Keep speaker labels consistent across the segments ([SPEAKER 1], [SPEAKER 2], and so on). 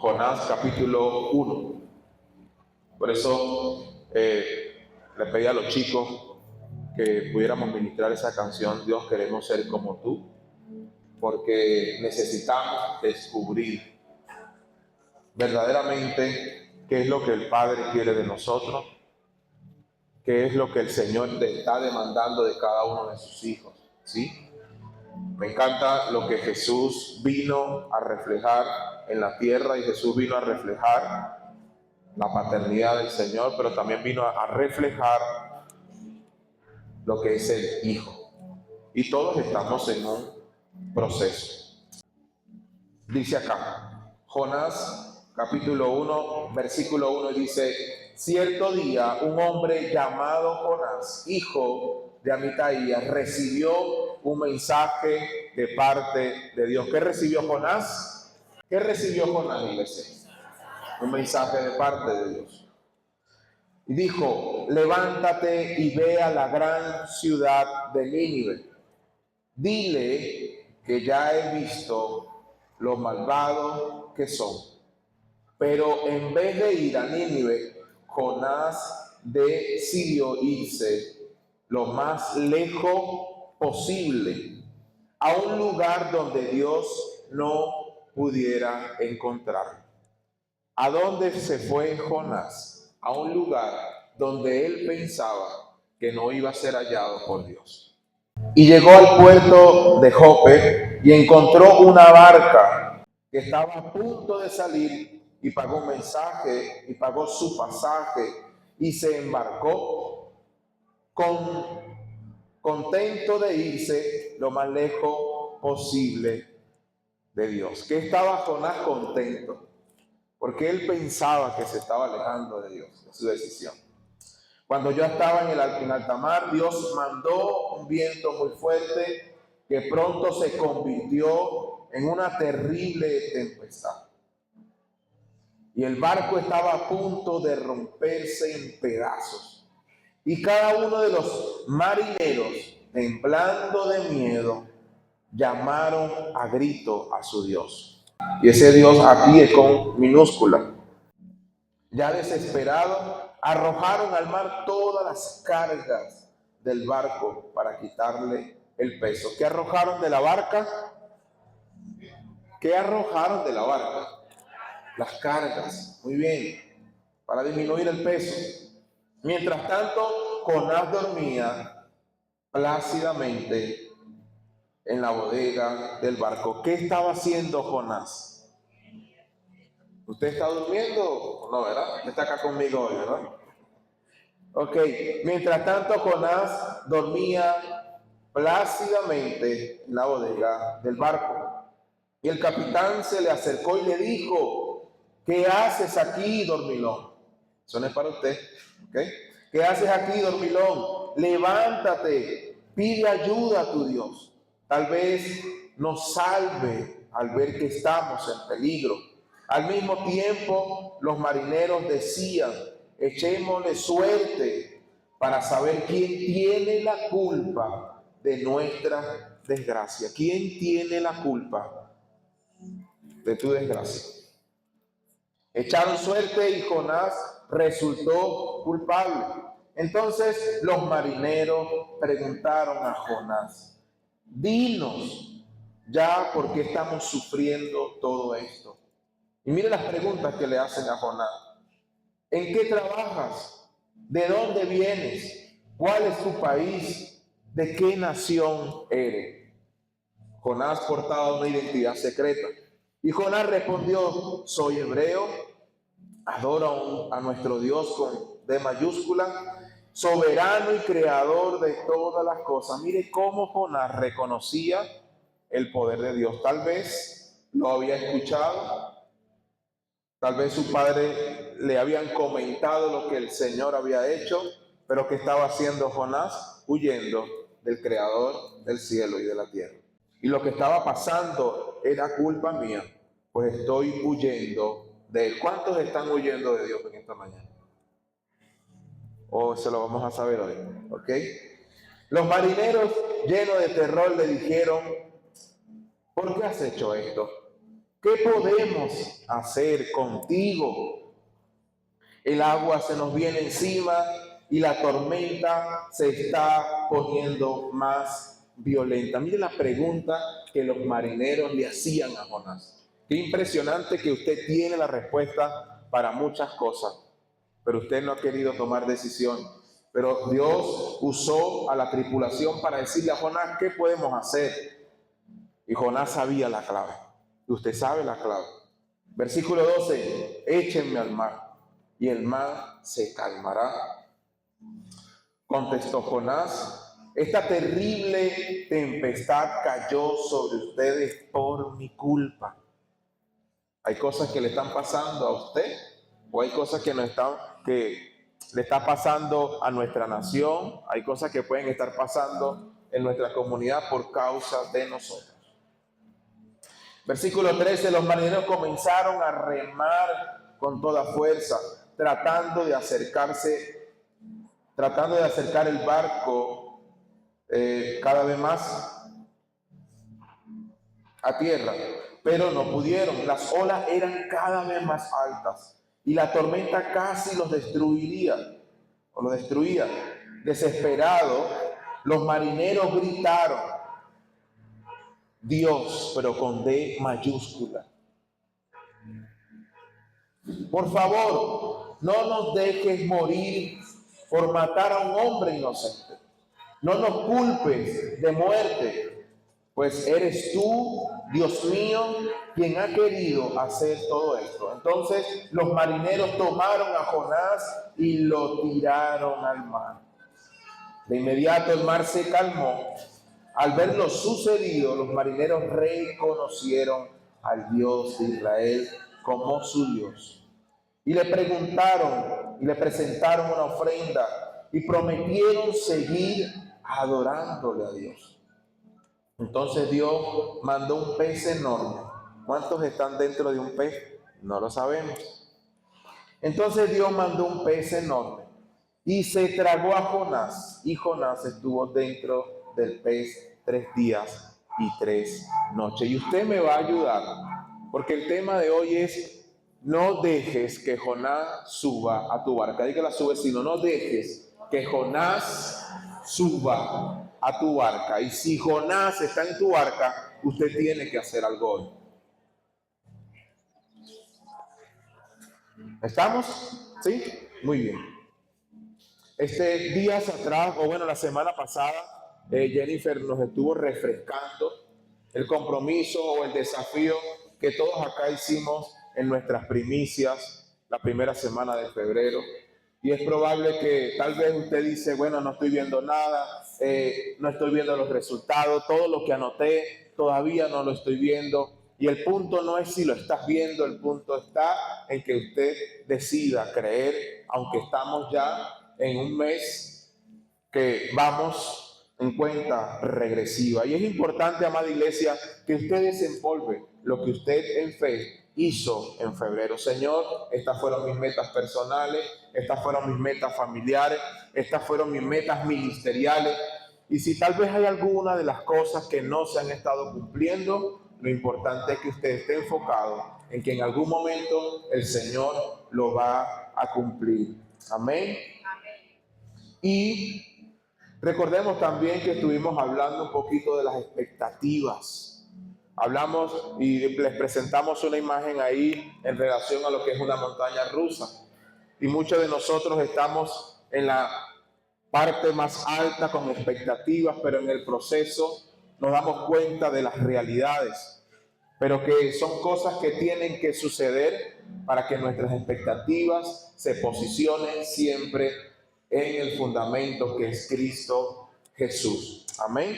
[SPEAKER 1] Jonás capítulo 1. Por eso le pedí a los chicos que pudiéramos ministrar esa canción, Dios, queremos ser como tú, porque necesitamos descubrir verdaderamente qué es lo que el Padre quiere de nosotros, qué es lo que el Señor le está demandando de cada uno de sus hijos, ¿sí? Me encanta lo que Jesús vino a reflejar en la tierra, y Jesús vino a reflejar la paternidad del Señor, pero también vino a reflejar lo que es el Hijo. Y todos estamos en un proceso. Dice acá, Jonás capítulo 1, versículo 1, dice: cierto día un hombre llamado Jonás, hijo de Amitai, recibió un mensaje de parte de Dios. ¿Qué recibió Jonás? ¿Qué recibió Jonás, iglesia? Un mensaje de parte de Dios. Y dijo: levántate y ve a la gran ciudad de Nínive. Dile que ya he visto lo malvados que son. Pero en vez de ir a Nínive, Jonás decidió irse lo más lejos posible, a un lugar donde Dios no pudiera encontrar. ¿A dónde se fue Jonás? A un lugar donde él pensaba que no iba a ser hallado por Dios. Y llegó al puerto de Jope y encontró una barca que estaba a punto de salir, y pagó un mensaje y pagó su pasaje y se embarcó contento de irse lo más lejos posible de Dios. ¿Qué estaba Jonás contento? Porque él pensaba que se estaba alejando de Dios, de su decisión. Cuando yo estaba en alta mar, Dios mandó un viento muy fuerte que pronto se convirtió en una terrible tempestad. Y el barco estaba a punto de romperse en pedazos. Y cada uno de los marineros, temblando de miedo, llamaron a grito a su Dios. Y ese Dios aquí es con minúscula. Ya desesperados, arrojaron al mar todas las cargas del barco para quitarle el peso. ¿Qué arrojaron de la barca? ¿Qué arrojaron de la barca? Las cargas. Muy bien. Para disminuir el peso. Mientras tanto, Jonás dormía plácidamente en la bodega del barco. ¿Qué estaba haciendo Jonás? ¿Usted está durmiendo? No, ¿verdad? Usted está acá conmigo hoy, ¿verdad? Ok, mientras tanto Jonás dormía plácidamente en la bodega del barco. Y el capitán se le acercó y le dijo: ¿qué haces aquí, dormilón? Eso no es para usted, ¿ok? ¿Qué haces aquí, dormilón? Levántate, pide ayuda a tu Dios. Tal vez nos salve al ver que estamos en peligro. Al mismo tiempo, los marineros decían: echémosle suerte para saber quién tiene la culpa de nuestra desgracia. ¿Quién tiene la culpa de tu desgracia? Echaron suerte y Jonás resultó culpable. Entonces los marineros preguntaron a Jonás: dinos ya por qué estamos sufriendo todo esto. Y mire las preguntas que le hacen a Jonás: ¿en qué trabajas? ¿De dónde vienes? ¿Cuál es tu país? ¿De qué nación eres? Jonás portaba una identidad secreta. Y Jonás respondió: soy hebreo, adoro a nuestro Dios con D mayúscula, soberano y creador de todas las cosas. Mire cómo Jonás reconocía el poder de Dios. Tal vez lo había escuchado, tal vez su padre le habían comentado lo que el Señor había hecho, pero ¿qué estaba haciendo Jonás? Huyendo del creador del cielo y de la tierra. Y lo que estaba pasando era culpa mía, pues estoy huyendo de él. ¿Cuántos están huyendo de Dios en esta mañana? O se lo vamos a saber hoy, ¿ok? Los marineros, llenos de terror, le dijeron: ¿por qué has hecho esto? ¿qué podemos hacer contigo? El agua se nos viene encima y la tormenta se está poniendo más violenta. Mire la pregunta que los marineros le hacían a Jonás. Qué impresionante que usted tiene la respuesta para muchas cosas, pero usted no ha querido tomar decisión. Pero Dios usó a la tripulación para decirle a Jonás, ¿qué podemos hacer? Y Jonás sabía la clave. Y usted sabe la clave. Versículo 12, échenme al mar y el mar se calmará. Contestó Jonás, esta terrible tempestad cayó sobre ustedes por mi culpa. Hay cosas que le están pasando a usted, o hay cosas que le está pasando a nuestra nación, hay cosas que pueden estar pasando en nuestra comunidad por causa de nosotros. Versículo 13, los marineros comenzaron a remar con toda fuerza, tratando de acercar el barco cada vez más a tierra, pero no pudieron. Las olas eran cada vez más altas y la tormenta casi los destruía. Desesperados, los marineros gritaron, Dios, pero con D mayúscula, por favor, no nos dejes morir por matar a un hombre inocente. No nos culpes de muerte, pues eres tú, Dios mío, quien ha querido hacer todo esto. Entonces los marineros tomaron a Jonás y lo tiraron al mar. De inmediato el mar se calmó. Al ver lo sucedido, los marineros reconocieron al Dios de Israel como su Dios. Y le presentaron una ofrenda y prometieron seguir adorándole a Dios. Entonces Dios mandó un pez enorme. ¿Cuántos están dentro de un pez? No lo sabemos. Entonces Dios mandó un pez enorme y se tragó a Jonás, y Jonás estuvo dentro del pez 3 días y 3 noches. Y usted me va a ayudar, porque el tema de hoy es: no dejes que Jonás suba a tu barca. Dígale a su vecino, no dejes que Jonás suba a tu barca. Y si Jonás está en tu barca, usted tiene que hacer algo hoy. ¿Estamos? ¿Sí? Muy bien. Días atrás, o bueno, la semana pasada, Jennifer nos estuvo refrescando el compromiso o el desafío que todos acá hicimos en nuestras primicias la primera semana de febrero. Y es probable que tal vez usted dice, bueno, no estoy viendo nada, no estoy viendo los resultados, todo lo que anoté todavía no lo estoy viendo. Y el punto no es si lo estás viendo, el punto está en que usted decida creer, aunque estamos ya en un mes que vamos en cuenta regresiva. Y es importante, amada iglesia, que usted desempolve lo que usted en fe hizo en febrero. Señor, estas fueron mis metas personales, estas fueron mis metas familiares, estas fueron mis metas ministeriales. Y si tal vez hay alguna de las cosas que no se han estado cumpliendo, lo importante es que usted esté enfocado en que en algún momento el Señor lo va a cumplir. Amén. Y recordemos también que estuvimos hablando un poquito de las expectativas. Hablamos y les presentamos una imagen ahí en relación a lo que es una montaña rusa. Y muchos de nosotros estamos en la parte más alta con expectativas, pero en el proceso nos damos cuenta de las realidades, pero que son cosas que tienen que suceder para que nuestras expectativas se posicionen siempre en el fundamento que es Cristo Jesús. Amén.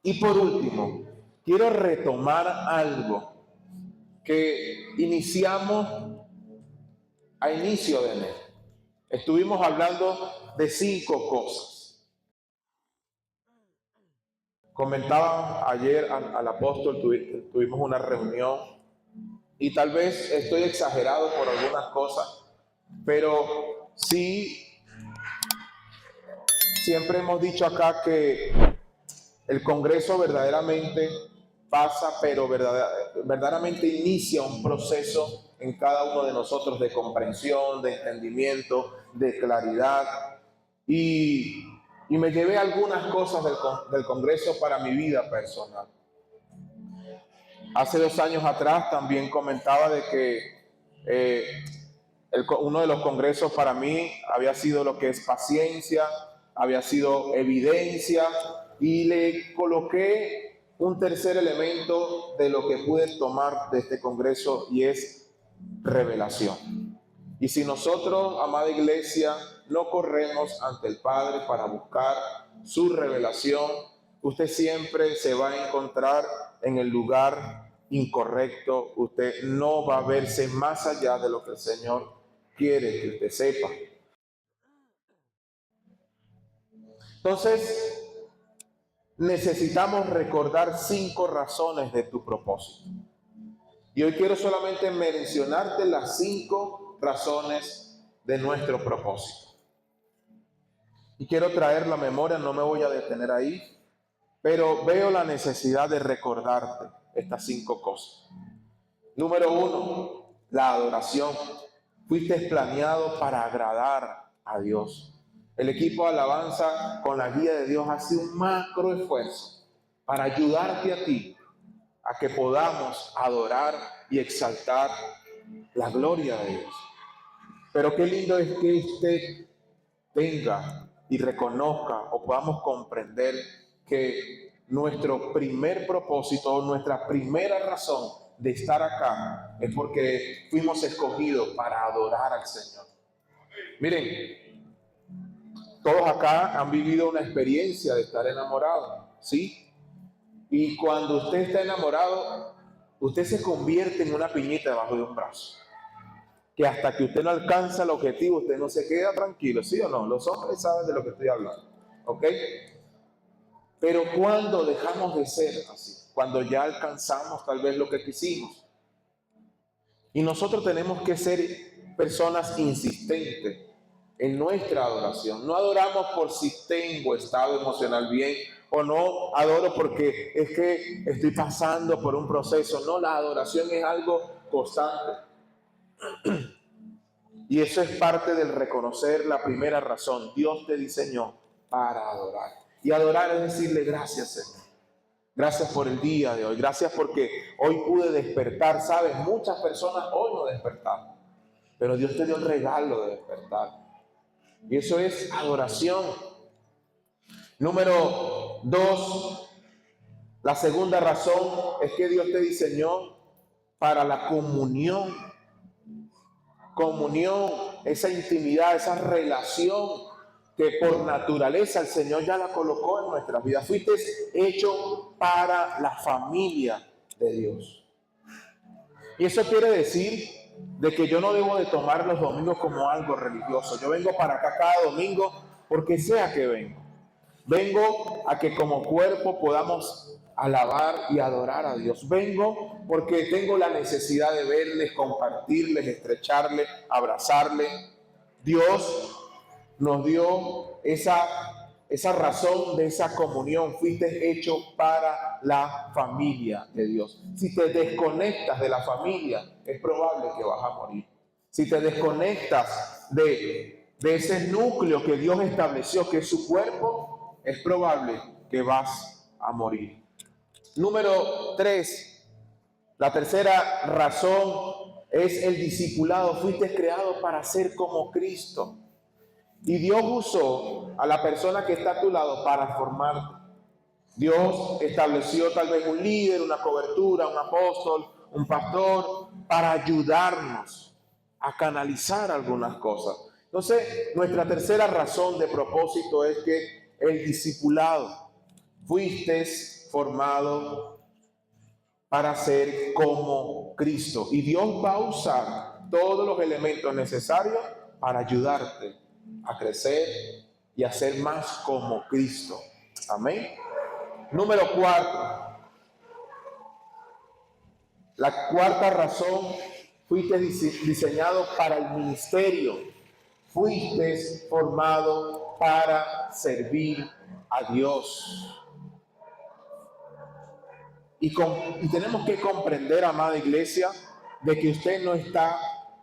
[SPEAKER 1] Y por último, quiero retomar algo que iniciamos a inicio de enero. Estuvimos hablando de 5 cosas. Comentaba ayer al apóstol, tuvimos una reunión y tal vez estoy exagerado por algunas cosas, pero sí, siempre hemos dicho acá que el Congreso verdaderamente pasa, pero verdaderamente inicia un proceso en cada uno de nosotros de comprensión, de entendimiento, de claridad. Y, y me llevé algunas cosas del Congreso para mi vida personal. Hace 2 años atrás también comentaba de que uno de los congresos para mí había sido lo que es paciencia, había sido evidencia, y le coloqué un tercer elemento de lo que pude tomar de este congreso, y es revelación. Y si nosotros, amada iglesia, no corremos ante el Padre para buscar su revelación, usted siempre se va a encontrar en el lugar incorrecto. Usted no va a verse más allá de lo que el Señor quiere que usted sepa. Entonces, necesitamos recordar 5 razones de tu propósito. Y hoy quiero solamente mencionarte las 5 razones de nuestro propósito. Y quiero traer la memoria, no me voy a detener ahí, pero veo la necesidad de recordarte estas 5 cosas. Número 1, la adoración. Fuiste planeado para agradar a Dios. El equipo de alabanza con la guía de Dios hace un macro esfuerzo para ayudarte a ti a que podamos adorar y exaltar la gloria de Dios. Pero qué lindo es que usted tenga y reconozca o podamos comprender que nuestro primer propósito, nuestra primera razón de estar acá es porque fuimos escogidos para adorar al Señor. Miren, todos acá han vivido una experiencia de estar enamorado, ¿sí? Y cuando usted está enamorado, usted se convierte en una piñita debajo de un brazo, que hasta que usted no alcanza el objetivo, usted no se queda tranquilo, ¿sí o no? Los hombres saben de lo que estoy hablando, ¿ok? Pero cuando dejamos de ser así, cuando ya alcanzamos tal vez lo que quisimos, y nosotros tenemos que ser personas insistentes en nuestra adoración. No adoramos por si tengo estado emocional bien, o no adoro porque es que estoy pasando por un proceso. No, la adoración es algo constante. Y eso es parte del reconocer la primera razón. Dios te diseñó para adorar. Y adorar es decirle gracias, Señor. Gracias por el día de hoy. Gracias porque hoy pude despertar. Sabes, muchas personas hoy no despertaron, pero Dios te dio el regalo de despertar. Y eso es adoración. Número 2, la segunda razón es que Dios te diseñó para la comunión. Comunión, esa intimidad, esa relación que por naturaleza el Señor ya la colocó en nuestras vidas. Fuiste hecho para la familia de Dios. Y eso quiere decir de que yo no debo de tomar los domingos como algo religioso. Yo vengo para acá cada domingo porque sea que vengo. Vengo a que como cuerpo podamos alabar y adorar a Dios. Vengo porque tengo la necesidad de verles, compartirles, estrecharles, abrazarles. Dios nos dio esa razón de esa comunión. Fuiste hecho para la familia de Dios. Si te desconectas de la familia, es probable que vas a morir. Si te desconectas de ese núcleo que Dios estableció, que es su cuerpo, es probable que vas a morir. Número 3, la tercera razón es el discipulado. Fuiste creado para ser como Cristo. Y Dios usó a la persona que está a tu lado para formarte. Dios estableció tal vez un líder, una cobertura, un apóstol, un pastor, para ayudarnos a canalizar algunas cosas. Entonces, nuestra tercera razón de propósito es que el discipulado, fuiste formado para ser como Cristo. Y Dios va a usar todos los elementos necesarios para ayudarte a crecer y a ser más como Cristo. Amén. Número 4. La cuarta razón, fuiste diseñado para el ministerio. Fuiste formado para servir a Dios. Y tenemos que comprender, amada iglesia, de que usted no está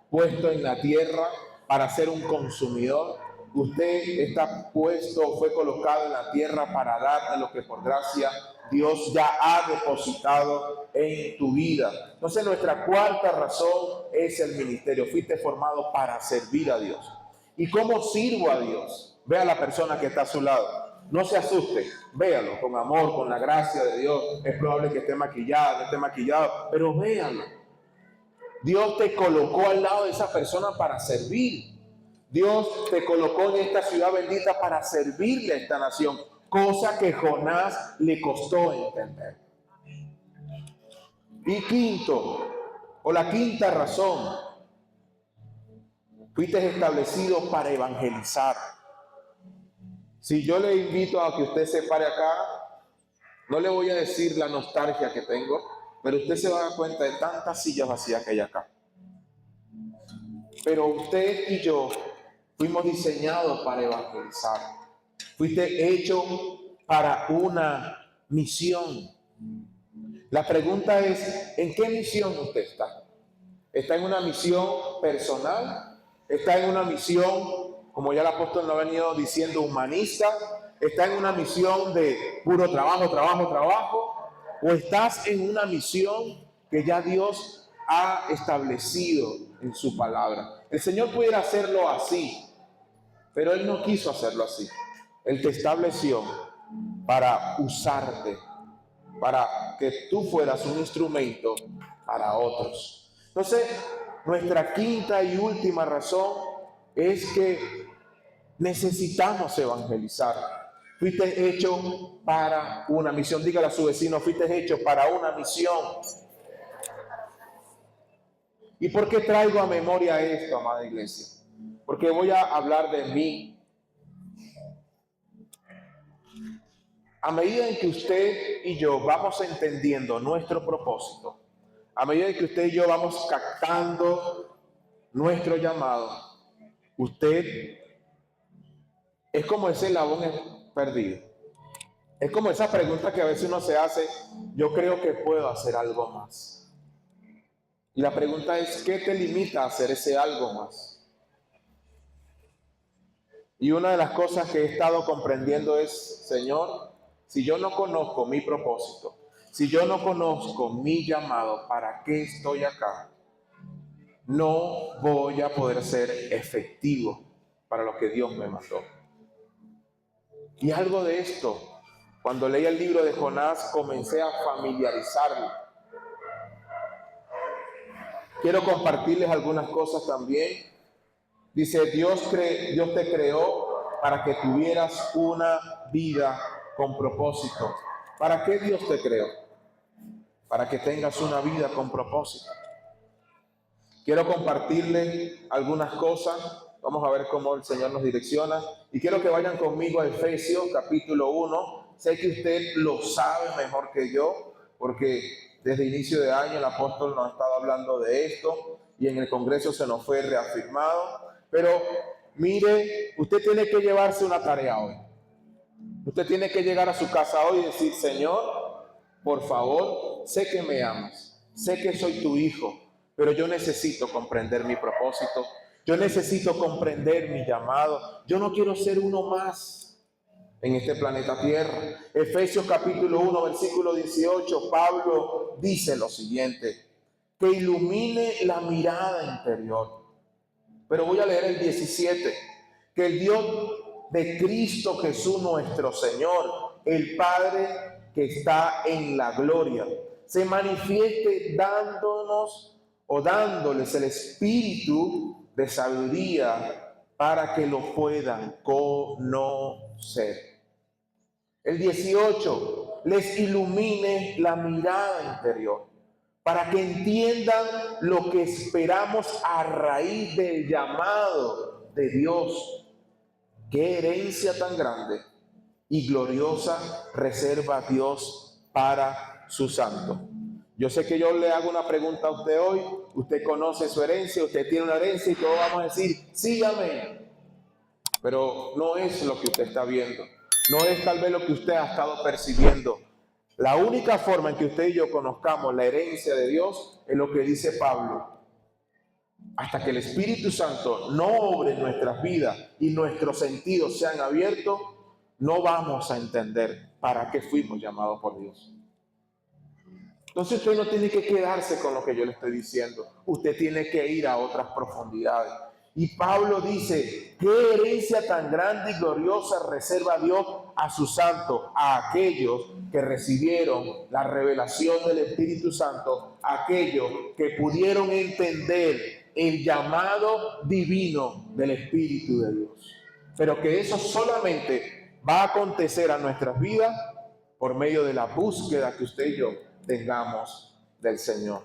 [SPEAKER 1] puesto en la tierra para ser un consumidor. Usted está puesto, fue colocado en la tierra para dar a lo que por gracia Dios ya ha depositado en tu vida. Entonces nuestra cuarta razón es el ministerio. Fuiste formado para servir a Dios. ¿Y cómo sirvo a Dios? Ve a la persona que está a su lado. No se asuste, véalo con amor, con la gracia de Dios. Es probable que esté maquillado, no esté maquillado, pero véalo. Dios te colocó al lado de esa persona para servir. Dios te colocó en esta ciudad bendita para servirle a esta nación, cosa que Jonás le costó entender. Y quinto, o la quinta razón, fuiste establecido para evangelizar. Si yo le invito a que usted se pare acá, no le voy a decir la nostalgia que tengo, pero usted se va a dar cuenta de tantas sillas vacías que hay acá. Pero usted y yo fuimos diseñados para evangelizar. Fuiste hecho para una misión. La pregunta es, ¿en qué misión usted está? ¿Está en una misión personal? ¿Está en una misión, como ya el apóstol nos ha venido diciendo, humanista? ¿Está en una misión de puro trabajo, trabajo, trabajo? ¿O estás en una misión que ya Dios ha establecido en su palabra? El Señor pudiera hacerlo así, pero Él no quiso hacerlo así. Él te estableció para usarte, para que tú fueras un instrumento para otros. Entonces, nuestra quinta y última razón es que necesitamos evangelizar. Fuiste hecho para una misión. Dígale a su vecino, fuiste hecho para una misión. ¿Y por qué traigo a memoria esto, amada iglesia? Porque voy a hablar de mí. A medida en que usted y yo vamos entendiendo nuestro propósito, a medida en que usted y yo vamos captando nuestro llamado, usted es como ese eslabón perdido. Es como esa pregunta que a veces uno se hace, yo creo que puedo hacer algo más. Y la pregunta es, ¿qué te limita a hacer ese algo más? Y una de las cosas que he estado comprendiendo es, Señor, si yo no conozco mi propósito, si yo no conozco mi llamado, ¿para qué estoy acá? No voy a poder ser efectivo para lo que Dios me mandó. Y algo de esto, cuando leí el libro de Jonás, comencé a familiarizarme. Quiero compartirles algunas cosas también. Dice, Dios te creó para que tuvieras una vida con propósito. ¿Para qué Dios te creó? Para que tengas una vida con propósito. Quiero compartirles algunas cosas. Vamos a ver cómo el Señor nos direcciona. Y quiero que vayan conmigo a Efesios capítulo 1. Sé que usted lo sabe mejor que yo, porque desde inicio de año el apóstol nos ha estado hablando de esto y en el Congreso se nos fue reafirmado. Pero mire, usted tiene que llevarse una tarea hoy. Usted tiene que llegar a su casa hoy y decir, Señor, por favor, sé que me amas, sé que soy tu hijo, pero yo necesito comprender mi propósito, yo necesito comprender mi llamado, yo no quiero ser uno más en este planeta Tierra. Efesios capítulo 1, versículo 18, Pablo dice lo siguiente, que ilumine la mirada interior. Pero voy a leer el 17, que el Dios de Cristo Jesús nuestro Señor, el Padre que está en la gloria, se manifieste dándonos o dándoles el espíritu de sabiduría para que lo puedan conocer. El 18, les ilumine la mirada interior para que entiendan lo que esperamos a raíz del llamado de Dios. Qué herencia tan grande y gloriosa reserva Dios para su santo. Yo sé que yo le hago una pregunta a usted hoy. Usted conoce su herencia, usted tiene una herencia y todos vamos a decir, sí, amén. Pero no es lo que usted está viendo. No es tal vez lo que usted ha estado percibiendo. La única forma en que usted y yo conozcamos la herencia de Dios es lo que dice Pablo. Hasta que el Espíritu Santo no obre en nuestras vidas y nuestros sentidos sean abiertos, no vamos a entender para qué fuimos llamados por Dios. Entonces usted no tiene que quedarse con lo que yo le estoy diciendo. Usted tiene que ir a otras profundidades. Y Pablo dice, qué herencia tan grande y gloriosa reserva Dios a sus santos, a aquellos que recibieron la revelación del Espíritu Santo, a aquellos que pudieron entender el llamado divino del Espíritu de Dios. Pero que eso solamente va a acontecer a nuestras vidas por medio de la búsqueda que usted y yo tengamos del Señor.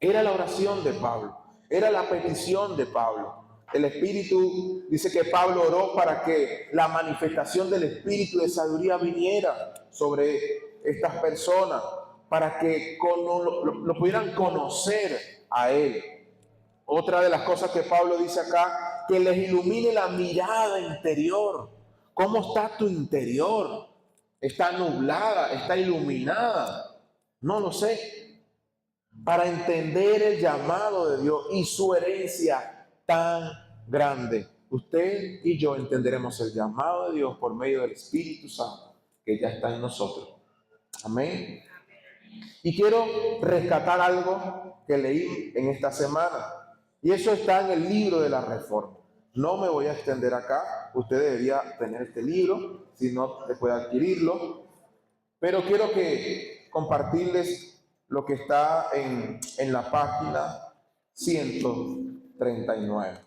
[SPEAKER 1] Era la oración de Pablo, era la petición de Pablo. El Espíritu, dice que Pablo oró para que la manifestación del Espíritu de sabiduría viniera sobre estas personas, para que lo pudieran conocer a Él. Otra de las cosas que Pablo dice acá, que les ilumine la mirada interior. ¿Cómo está tu interior? ¿Está nublada? ¿Está iluminada? No lo sé. Para entender el llamado de Dios y su herencia tan grande. Usted y yo entenderemos el llamado de Dios por medio del Espíritu Santo que ya está en nosotros. Amén. Y quiero rescatar algo que leí en esta semana. Y eso está en el libro de la Reforma. No me voy a extender acá. Usted debería tener este libro, si no, te puede adquirirlo. Pero quiero compartirles lo que está en la página 139.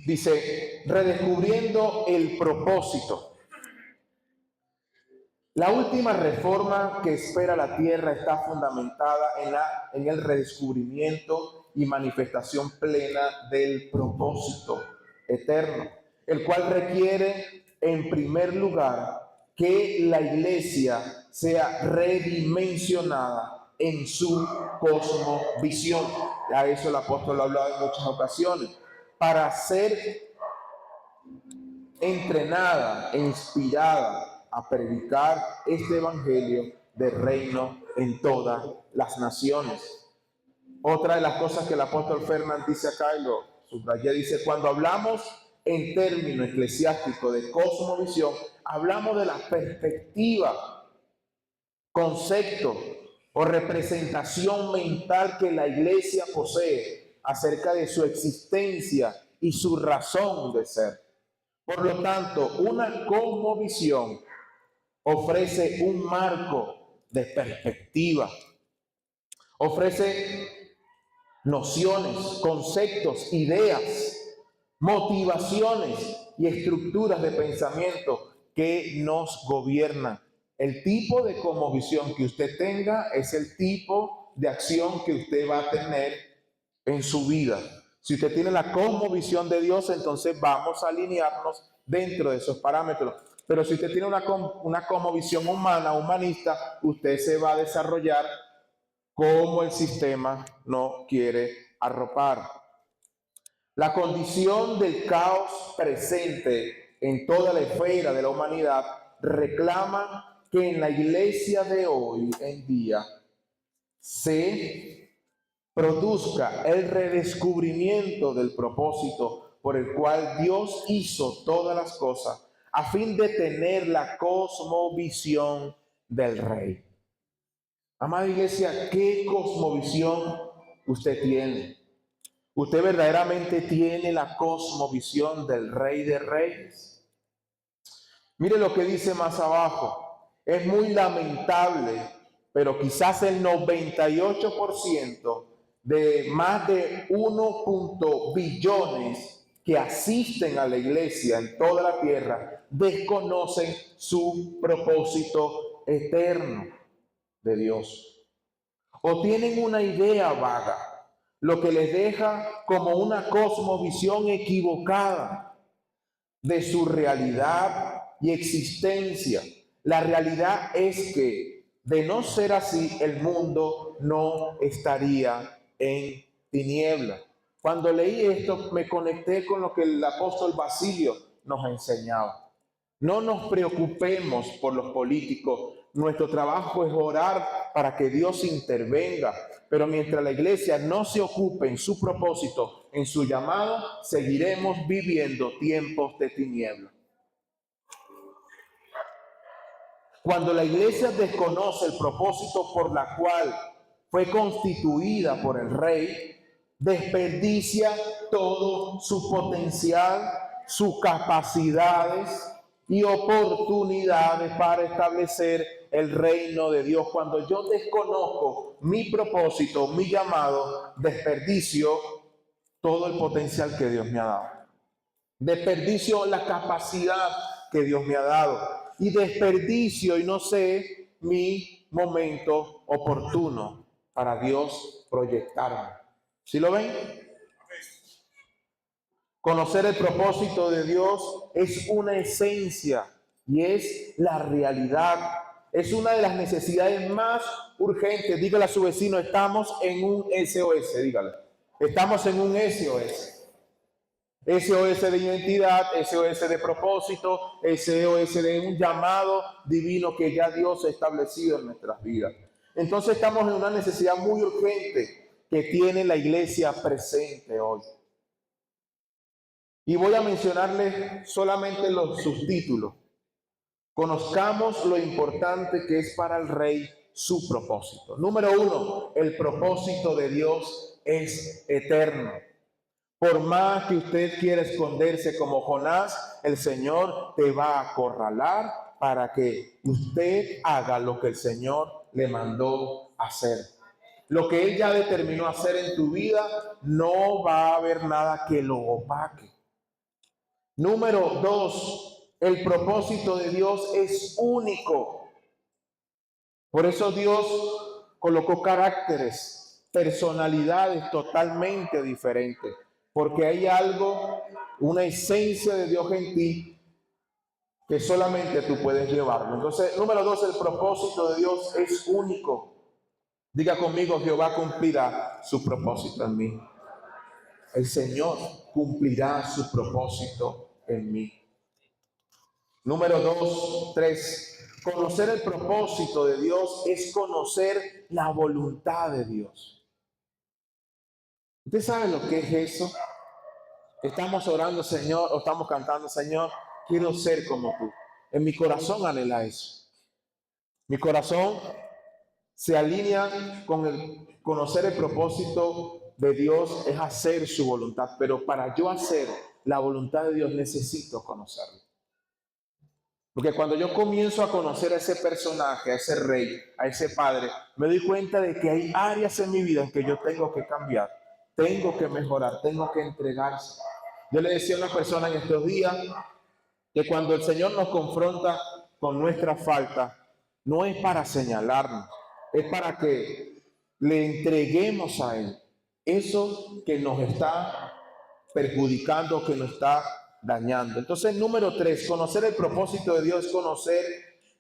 [SPEAKER 1] Dice, redescubriendo el propósito. La última reforma que espera la tierra está fundamentada en el redescubrimiento y manifestación plena del propósito eterno, el cual requiere, en primer lugar, que la iglesia sea redimensionada en su cosmovisión. A eso el apóstol lo ha hablado en muchas ocasiones. Para ser entrenada e inspirada a predicar este evangelio del reino en todas las naciones. Otra de las cosas que el apóstol Fernández dice acá, y lo subrayé, dice, cuando hablamos en términos eclesiásticos de cosmovisión, hablamos de la perspectiva, concepto o representación mental que la iglesia posee acerca de su existencia y su razón de ser. Por lo tanto, una cosmovisión ofrece un marco de perspectiva, ofrece nociones, conceptos, ideas, motivaciones y estructuras de pensamiento que nos gobiernan. El tipo de cosmovisión que usted tenga es el tipo de acción que usted va a tener en su vida. Si usted tiene la cosmovisión de Dios, entonces vamos a alinearnos dentro de esos parámetros. Pero si usted tiene una cosmovisión humana, humanista, usted se va a desarrollar como el sistema no quiere arropar. La condición del caos presente en toda la esfera de la humanidad reclama que en la iglesia de hoy en día se produzca el redescubrimiento del propósito por el cual Dios hizo todas las cosas a fin de tener la cosmovisión del Rey. Amada iglesia, ¿qué cosmovisión usted tiene? ¿Usted verdaderamente tiene la cosmovisión del Rey de Reyes? Mire lo que dice más abajo. Es muy lamentable, pero quizás el 98% de más de 1 billones que asisten a la iglesia en toda la tierra desconocen su propósito eterno de Dios. O tienen una idea vaga, lo que les deja como una cosmovisión equivocada de su realidad y existencia. La realidad es que, de no ser así, el mundo no estaría en tinieblas. Cuando leí esto, me conecté con lo que el apóstol Basilio nos enseñaba. No nos preocupemos por los políticos. Nuestro trabajo es orar para que Dios intervenga. Pero mientras la iglesia no se ocupe en su propósito, en su llamado, seguiremos viviendo tiempos de tinieblas. Cuando la iglesia desconoce el propósito por la cual fue constituida por el rey, desperdicia todo su potencial, sus capacidades y oportunidades para establecer el reino de Dios. Cuando yo desconozco mi propósito, mi llamado, desperdicio todo el potencial que Dios me ha dado. Desperdicio la capacidad que Dios me ha dado. Y desperdicio y no sé mi momento oportuno para Dios proyectarme. ¿Sí lo ven? Conocer el propósito de Dios es una esencia y es la realidad. Es una de las necesidades más urgentes. Dígale a su vecino, estamos en un SOS, dígale. Estamos en un SOS. SOS de identidad, SOS de propósito, SOS de un llamado divino que ya Dios ha establecido en nuestras vidas. Entonces estamos en una necesidad muy urgente que tiene la iglesia presente hoy. Y voy a mencionarles solamente los subtítulos. Conozcamos lo importante que es para el rey su propósito. Número 1, el propósito de Dios es eterno. Por más que usted quiera esconderse como Jonás, el Señor te va a acorralar para que usted haga lo que el Señor le mandó hacer. Lo que Él ya determinó hacer en tu vida, no va a haber nada que lo opaque. Número 2, el propósito de Dios es único. Por eso Dios colocó caracteres, personalidades totalmente diferentes. Porque hay algo, una esencia de Dios en ti que solamente tú puedes llevarlo. Entonces, número 2, el propósito de Dios es único. Diga conmigo, Jehová cumplirá su propósito en mí. El Señor cumplirá su propósito en mí. Número 2, 3. Conocer el propósito de Dios es conocer la voluntad de Dios. ¿Usted sabe lo que es eso? Estamos orando, Señor, o estamos cantando, Señor, quiero ser como tú. En mi corazón anhela eso. Mi corazón se alinea con el conocer el propósito de Dios, es hacer su voluntad. Pero para yo hacer la voluntad de Dios necesito conocerlo. Porque cuando yo comienzo a conocer a ese personaje, a ese rey, a ese padre, me doy cuenta de que hay áreas en mi vida en que yo tengo que cambiar, tengo que mejorar, tengo que entregarse. Yo le decía a una persona en estos días que cuando el Señor nos confronta con nuestra falta, no es para señalarnos, es para que le entreguemos a Él eso que nos está perjudicando, que nos está dañando. Entonces, número 3, conocer el propósito de Dios, conocer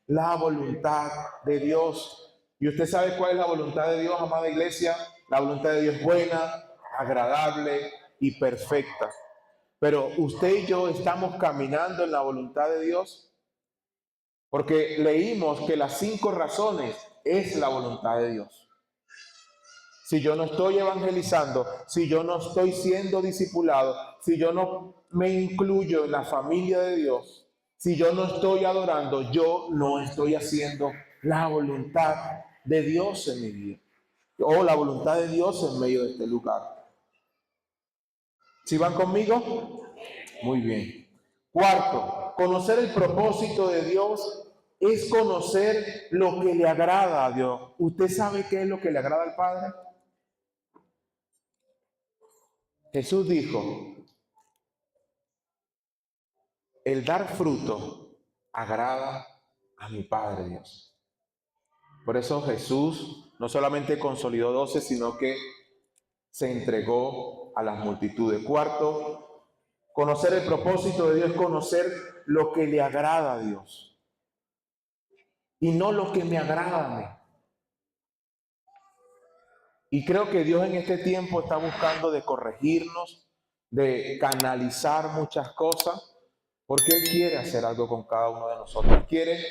[SPEAKER 1] la voluntad de Dios. Y usted sabe cuál es la voluntad de Dios, amada iglesia. La voluntad de Dios es buena, agradable y perfecta. Pero usted y yo estamos caminando en la voluntad de Dios, porque leímos que las 5 razones es la voluntad de Dios. Si yo no estoy evangelizando, si yo no estoy siendo discipulado, si yo no me incluyo en la familia de Dios, si yo no estoy adorando, yo no estoy haciendo la voluntad de Dios en mi vida, o la voluntad de Dios en medio de este lugar. ¿Sí van conmigo? Muy bien. Cuarto, conocer el propósito de Dios es conocer lo que le agrada a Dios. ¿Usted sabe qué es lo que le agrada al Padre? Jesús dijo, el dar fruto agrada a mi Padre Dios. Por eso Jesús no solamente consolidó 12, sino que se entregó a las multitudes. Cuarto, conocer el propósito de Dios es conocer lo que le agrada a Dios y no lo que me agrada a mí. Y creo que Dios en este tiempo está buscando de corregirnos, de canalizar muchas cosas, Porque Él quiere hacer algo con cada uno de nosotros. Él quiere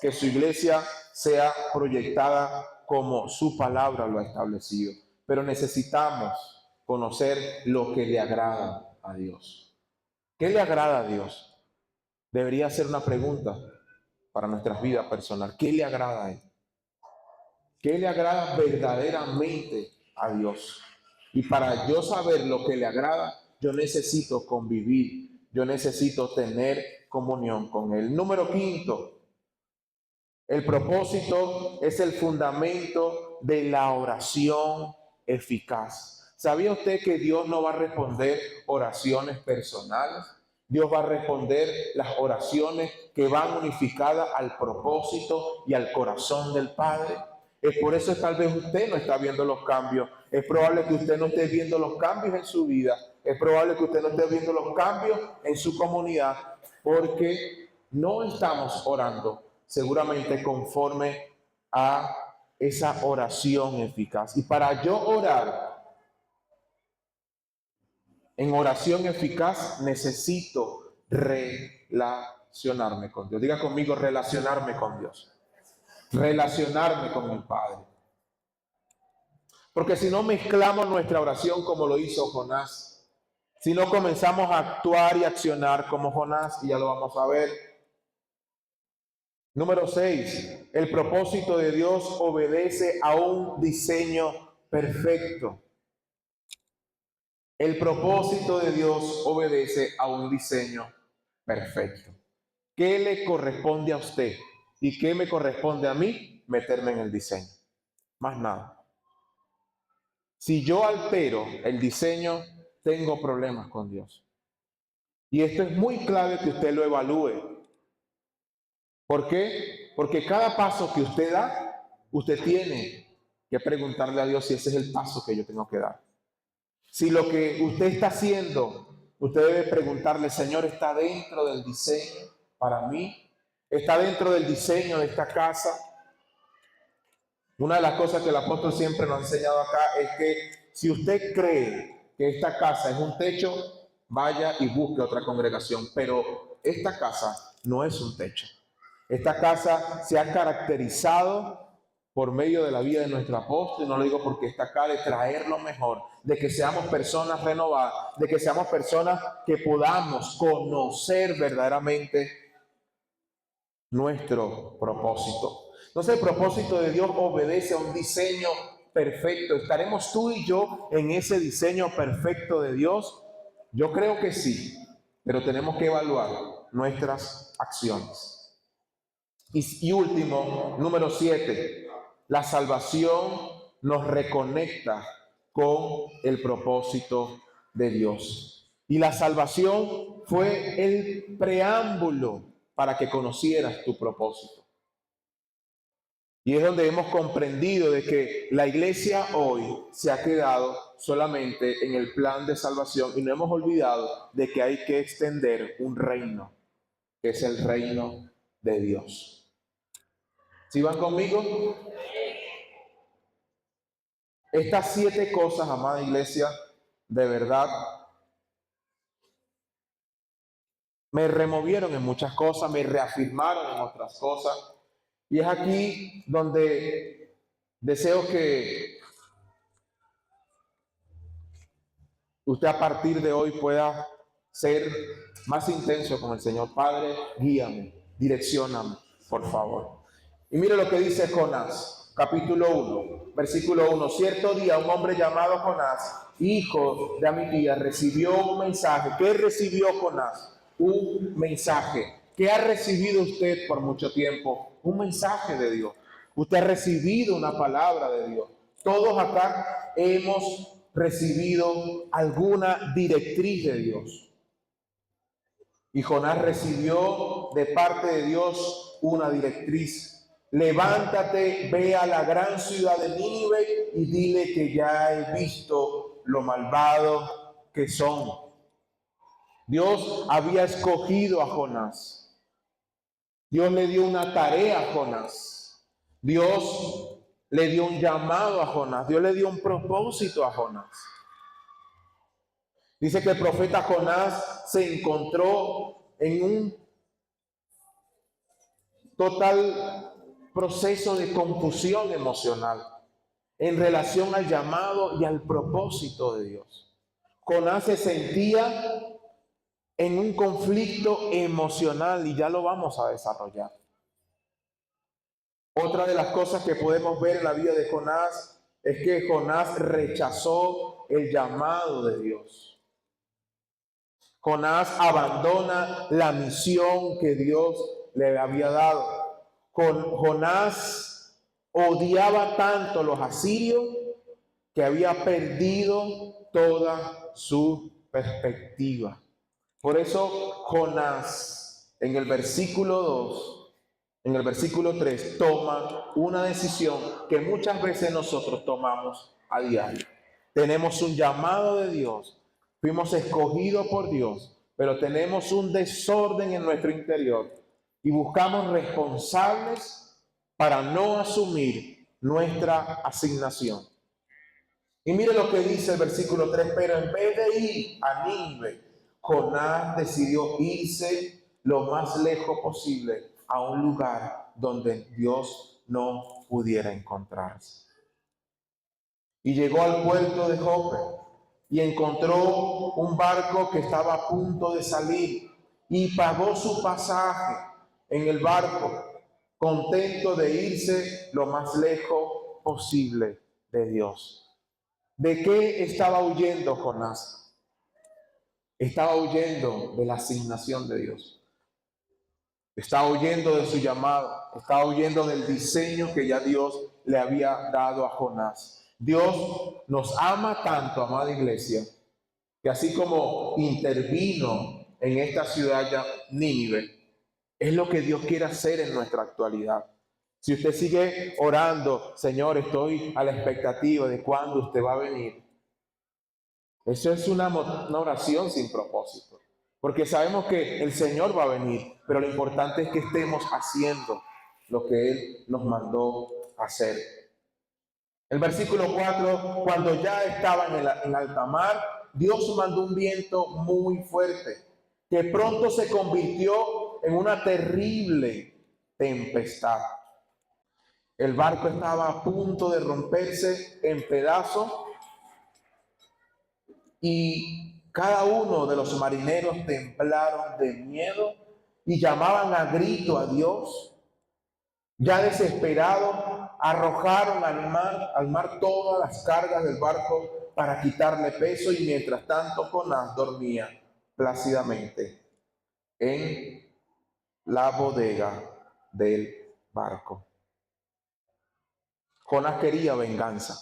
[SPEAKER 1] que su iglesia sea proyectada como su palabra lo ha establecido. Pero necesitamos conocer lo que le agrada a Dios. ¿Qué le agrada a Dios? Debería ser una pregunta para nuestras vidas personales. ¿Qué le agrada a Él? ¿Qué le agrada verdaderamente a Dios? Y para yo saber lo que le agrada, yo necesito convivir, yo necesito tener comunión con Él. Número quinto, el propósito es el fundamento de la oración eficaz. ¿Sabía usted que Dios no va a responder oraciones personales? Dios va a responder las oraciones que van unificadas al propósito y al corazón del Padre. Es por eso tal vez usted no está viendo los cambios. Es probable que usted no esté viendo los cambios en su vida. Es probable que usted no esté viendo los cambios en su comunidad, porque no estamos orando seguramente conforme a esa oración eficaz. Y para yo orar en oración eficaz, necesito relacionarme con Dios. Diga conmigo, relacionarme con Dios. Relacionarme con el Padre. Porque si no mezclamos nuestra oración como lo hizo Jonás, si no comenzamos a actuar y accionar como Jonás, y ya lo vamos a ver. Número 6, el propósito de Dios obedece a un diseño perfecto. El propósito de Dios obedece a un diseño perfecto. ¿Qué le corresponde a usted? ¿Y qué me corresponde a mí? Meterme en el diseño. Más nada. Si yo altero el diseño, tengo problemas con Dios. Y esto es muy clave que usted lo evalúe. ¿Por qué? Porque cada paso que usted da, usted tiene que preguntarle a Dios si ese es el paso que yo tengo que dar. Si lo que usted está haciendo, usted debe preguntarle, Señor, ¿está dentro del diseño para mí? ¿Está dentro del diseño de esta casa? Una de las cosas que el apóstol siempre nos ha enseñado acá es que si usted cree que esta casa es un techo, vaya y busque otra congregación. Pero esta casa no es un techo. Esta casa se ha caracterizado por medio de la vida de nuestro apóstol, y no lo digo porque está acá, de traer lo mejor, de que seamos personas renovadas, de que seamos personas que podamos conocer verdaderamente nuestro propósito. Entonces el propósito de Dios obedece a un diseño perfecto. ¿Estaremos tú y yo en ese diseño perfecto de Dios? Yo creo que sí, pero tenemos que evaluar nuestras acciones. Y último, número 7, la salvación nos reconecta con el propósito de Dios. Y la salvación fue el preámbulo para que conocieras tu propósito. Y es donde hemos comprendido de que la iglesia hoy se ha quedado solamente en el plan de salvación y no hemos olvidado de que hay que extender un reino, que es el reino de Dios. ¿Sí van conmigo? Estas 7 cosas, amada iglesia, de verdad, me removieron en muchas cosas, me reafirmaron en otras cosas. Y es aquí donde deseo que usted a partir de hoy pueda ser más intenso con el Señor. Padre, guíame, direccióname, por favor. Y mire lo que dice Jonás, capítulo 1, versículo 1. Cierto día un hombre llamado Jonás, hijo de Amitai, recibió un mensaje. ¿Qué recibió Jonás? Un mensaje. ¿Qué ha recibido usted por mucho tiempo? Un mensaje de Dios. Usted ha recibido una palabra de Dios. Todos acá hemos recibido alguna directriz de Dios. Y Jonás recibió de parte de Dios una directriz. Levántate, ve a la gran ciudad de Nínive y dile que ya he visto lo malvado que son. Dios había escogido a Jonás. Dios le dio una tarea a Jonás. Dios le dio un llamado a Jonás. Dios le dio un propósito a Jonás. Dice que el profeta Jonás se encontró en un total proceso de confusión emocional en relación al llamado y al propósito de Dios. Jonás se sentía en un conflicto emocional y ya lo vamos a desarrollar. Otra de las cosas que podemos ver en la vida de Jonás es que Jonás rechazó el llamado de Dios. Jonás abandona la misión que Dios le había dado. Jonás odiaba tanto a los asirios que había perdido toda su perspectiva. Por eso Jonás en el versículo 2, en el versículo 3, toma una decisión que muchas veces nosotros tomamos a diario. Tenemos un llamado de Dios, fuimos escogidos por Dios, pero tenemos un desorden en nuestro interior y buscamos responsables para no asumir nuestra asignación. Y mire lo que dice el versículo 3, pero en vez de ir a Nínive, Jonás decidió irse lo más lejos posible a un lugar donde Dios no pudiera encontrarse. Y llegó al puerto de Jope y encontró un barco que estaba a punto de salir y pagó su pasaje en el barco, contento de irse lo más lejos posible de Dios. ¿De qué estaba huyendo Jonás? Estaba huyendo de la asignación de Dios. Estaba huyendo de su llamado. Estaba huyendo del diseño que ya Dios le había dado a Jonás. Dios nos ama tanto, amada iglesia, que así como intervino en esta ciudad ya Nínive, es lo que Dios quiere hacer en nuestra actualidad. Si usted sigue orando, Señor, estoy a la expectativa de cuándo usted va a venir. Eso es una oración sin propósito, porque sabemos que el Señor va a venir, pero lo importante es que estemos haciendo lo que Él nos mandó hacer. El versículo 4, cuando ya estaban en alta mar, Dios mandó un viento muy fuerte, que pronto se convirtió en una terrible tempestad. El barco estaba a punto de romperse en pedazos y cada uno de los marineros temblaron de miedo y llamaban a grito a Dios. Ya desesperados, arrojaron al mar todas las cargas del barco para quitarle peso, y mientras tanto Jonás dormía plácidamente en la bodega del barco. Jonás quería venganza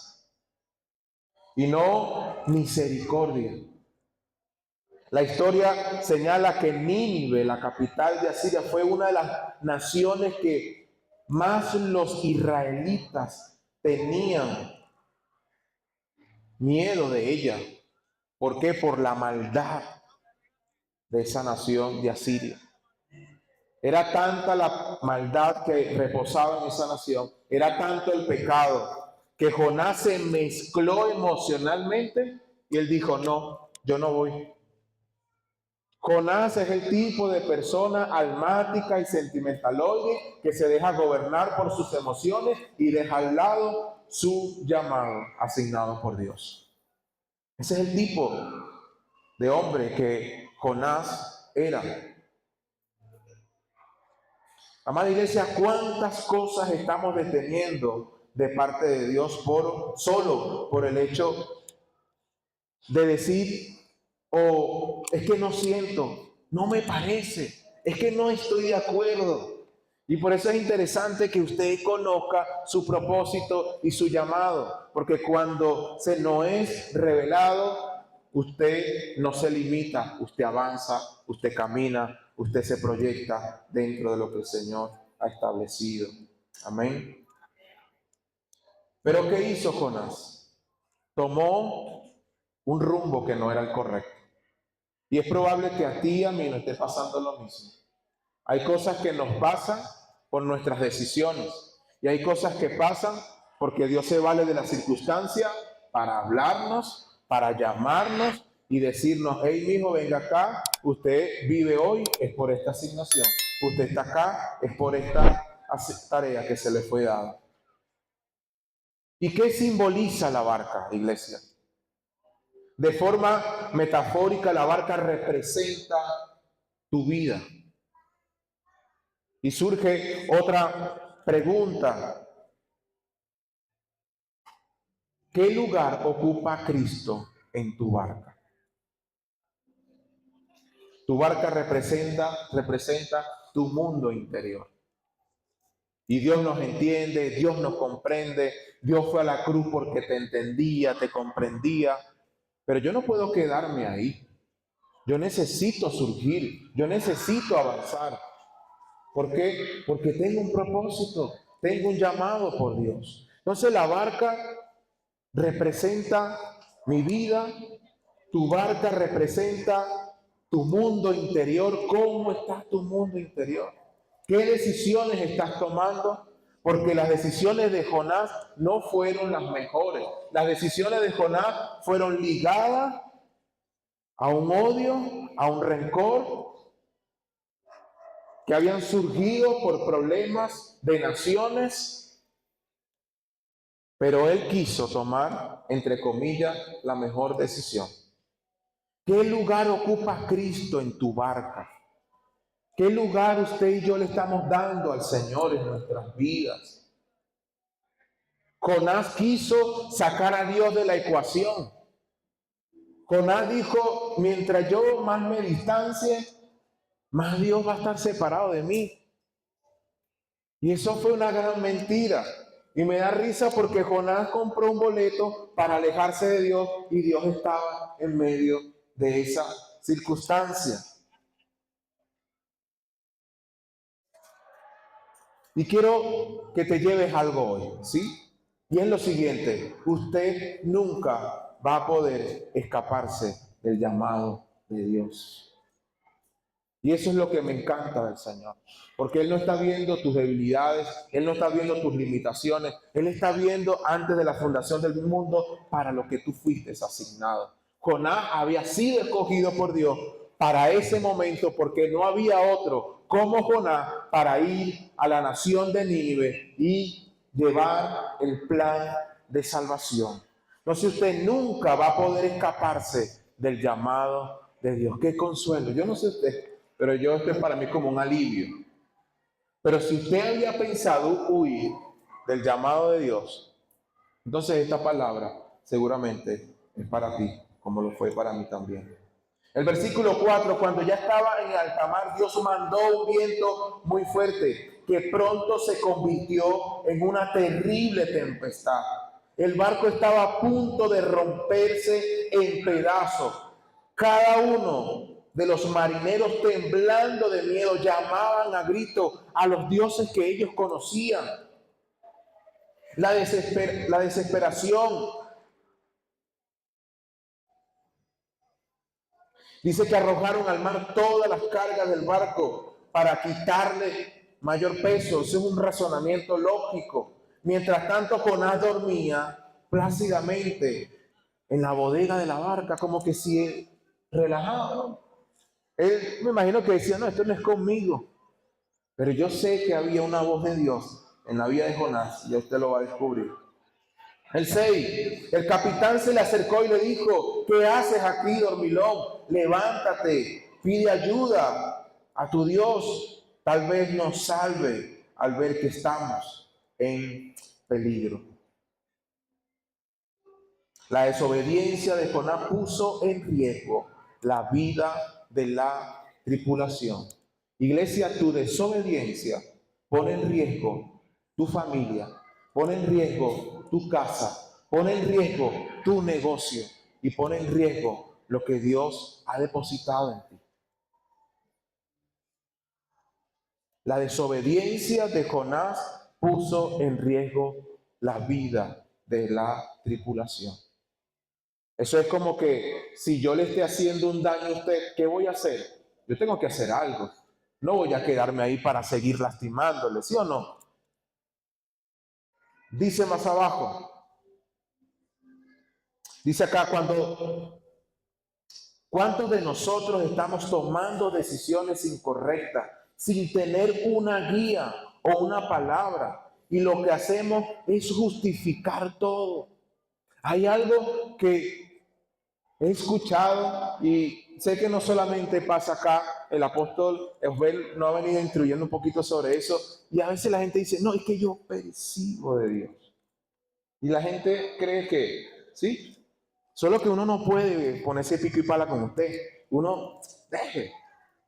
[SPEAKER 1] y no misericordia. La historia señala que Nínive, la capital de Asiria, fue una de las naciones que más los israelitas tenían miedo de ella. ¿Por qué? Por la maldad de esa nación de Asiria. Era tanta la maldad que reposaba en esa nación, era tanto el pecado, que Jonás se mezcló emocionalmente y él dijo, no, yo no voy. Jonás es el tipo de persona almática y sentimentaloide que se deja gobernar por sus emociones y deja al lado su llamado asignado por Dios. Ese es el tipo de hombre que Jonás era. Amada iglesia, ¿cuántas cosas estamos deteniendo de parte de Dios solo por el hecho de decir, es que no siento, no me parece, es que no estoy de acuerdo? Y por eso es interesante que usted conozca su propósito y su llamado, porque cuando se nos es revelado, usted no se limita, usted avanza, usted camina, usted se proyecta dentro de lo que el Señor ha establecido. Amén. Pero ¿qué hizo Jonás? Tomó un rumbo que no era el correcto. Y es probable que a ti y a mí nos esté pasando lo mismo. Hay cosas que nos pasan por nuestras decisiones. Y hay cosas que pasan porque Dios se vale de la circunstancia para hablarnos, para llamarnos y decirnos, hey, mijo, venga acá, usted vive hoy, es por esta asignación. Usted está acá, es por esta tarea que se le fue dada. ¿Y qué simboliza la barca, iglesia? De forma metafórica, la barca representa tu vida. Y surge otra pregunta. ¿Qué lugar ocupa Cristo en tu barca? Tu barca representa tu mundo interior. Y Dios nos entiende, Dios nos comprende, Dios fue a la cruz porque te entendía, te comprendía. Pero yo no puedo quedarme ahí. Yo necesito surgir, yo necesito avanzar. ¿Por qué? Porque tengo un propósito, tengo un llamado por Dios. Entonces la barca representa mi vida, tu barca representa tu mundo interior. ¿Cómo está tu mundo interior? ¿Qué decisiones estás tomando? Porque las decisiones de Jonás no fueron las mejores. Las decisiones de Jonás fueron ligadas a un odio, a un rencor que habían surgido por problemas de naciones, pero él quiso tomar, entre comillas, la mejor decisión. ¿Qué lugar ocupa Cristo en tu barca? ¿Qué lugar usted y yo le estamos dando al Señor en nuestras vidas? Jonás quiso sacar a Dios de la ecuación. Jonás dijo, mientras yo más me distancie, más Dios va a estar separado de mí. Y eso fue una gran mentira. Y me da risa porque Jonás compró un boleto para alejarse de Dios y Dios estaba en medio de esa circunstancia. Y quiero que te lleves algo hoy, ¿sí? Y es lo siguiente, usted nunca va a poder escaparse del llamado de Dios. Y eso es lo que me encanta del Señor, porque Él no está viendo tus debilidades, Él no está viendo tus limitaciones, Él está viendo antes de la fundación del mundo para lo que tú fuiste asignado. Jonás había sido escogido por Dios para ese momento porque no había otro como Jonás para ir a la nación de Nínive y llevar el plan de salvación. Entonces usted nunca va a poder escaparse del llamado de Dios. Qué consuelo. Yo no sé usted, pero esto es para mí como un alivio. Pero si usted había pensado huir del llamado de Dios, entonces esta palabra seguramente es para ti, como lo fue para mí también. El versículo 4, cuando ya estaba en alta mar, Dios mandó un viento muy fuerte que pronto se convirtió en una terrible tempestad. El barco estaba a punto de romperse en pedazos. Cada uno de los marineros, temblando de miedo, llamaban a grito a los dioses que ellos conocían. La desesperación. Dice que arrojaron al mar todas las cargas del barco para quitarle mayor peso. Eso es un razonamiento lógico. Mientras tanto, Jonás dormía plácidamente en la bodega de la barca, como que si relajado. Él me imagino que decía, no, esto no es conmigo. Pero yo sé que había una voz de Dios en la vida de Jonás y usted lo va a descubrir. El 6, el capitán se le acercó y le dijo, ¿qué haces aquí, dormilón? Levántate, pide ayuda a tu Dios, tal vez nos salve al ver que estamos en peligro. La desobediencia de Jonás puso en riesgo la vida de la tripulación. Iglesia, tu desobediencia pone en riesgo tu familia, pone en riesgo tu casa, pone en riesgo tu negocio y pone en riesgo lo que Dios ha depositado en ti. La desobediencia de Jonás puso en riesgo la vida de la tripulación. Eso es como que si yo le esté haciendo un daño a usted, ¿qué voy a hacer? Yo tengo que hacer algo. No voy a quedarme ahí para seguir lastimándole, ¿sí o no? Dice más abajo. Dice acá, cuando ¿Cuántos de nosotros estamos tomando decisiones incorrectas sin tener una guía o una palabra? Y lo que hacemos es justificar todo. Hay algo que he escuchado y sé que no solamente pasa acá, el apóstol Osbel nos ha venido instruyendo un poquito sobre eso, y a veces la gente dice, no, es que yo percibo de Dios. Y la gente cree que, ¿sí? Solo que uno no puede ponerse pico y pala con usted. Uno deje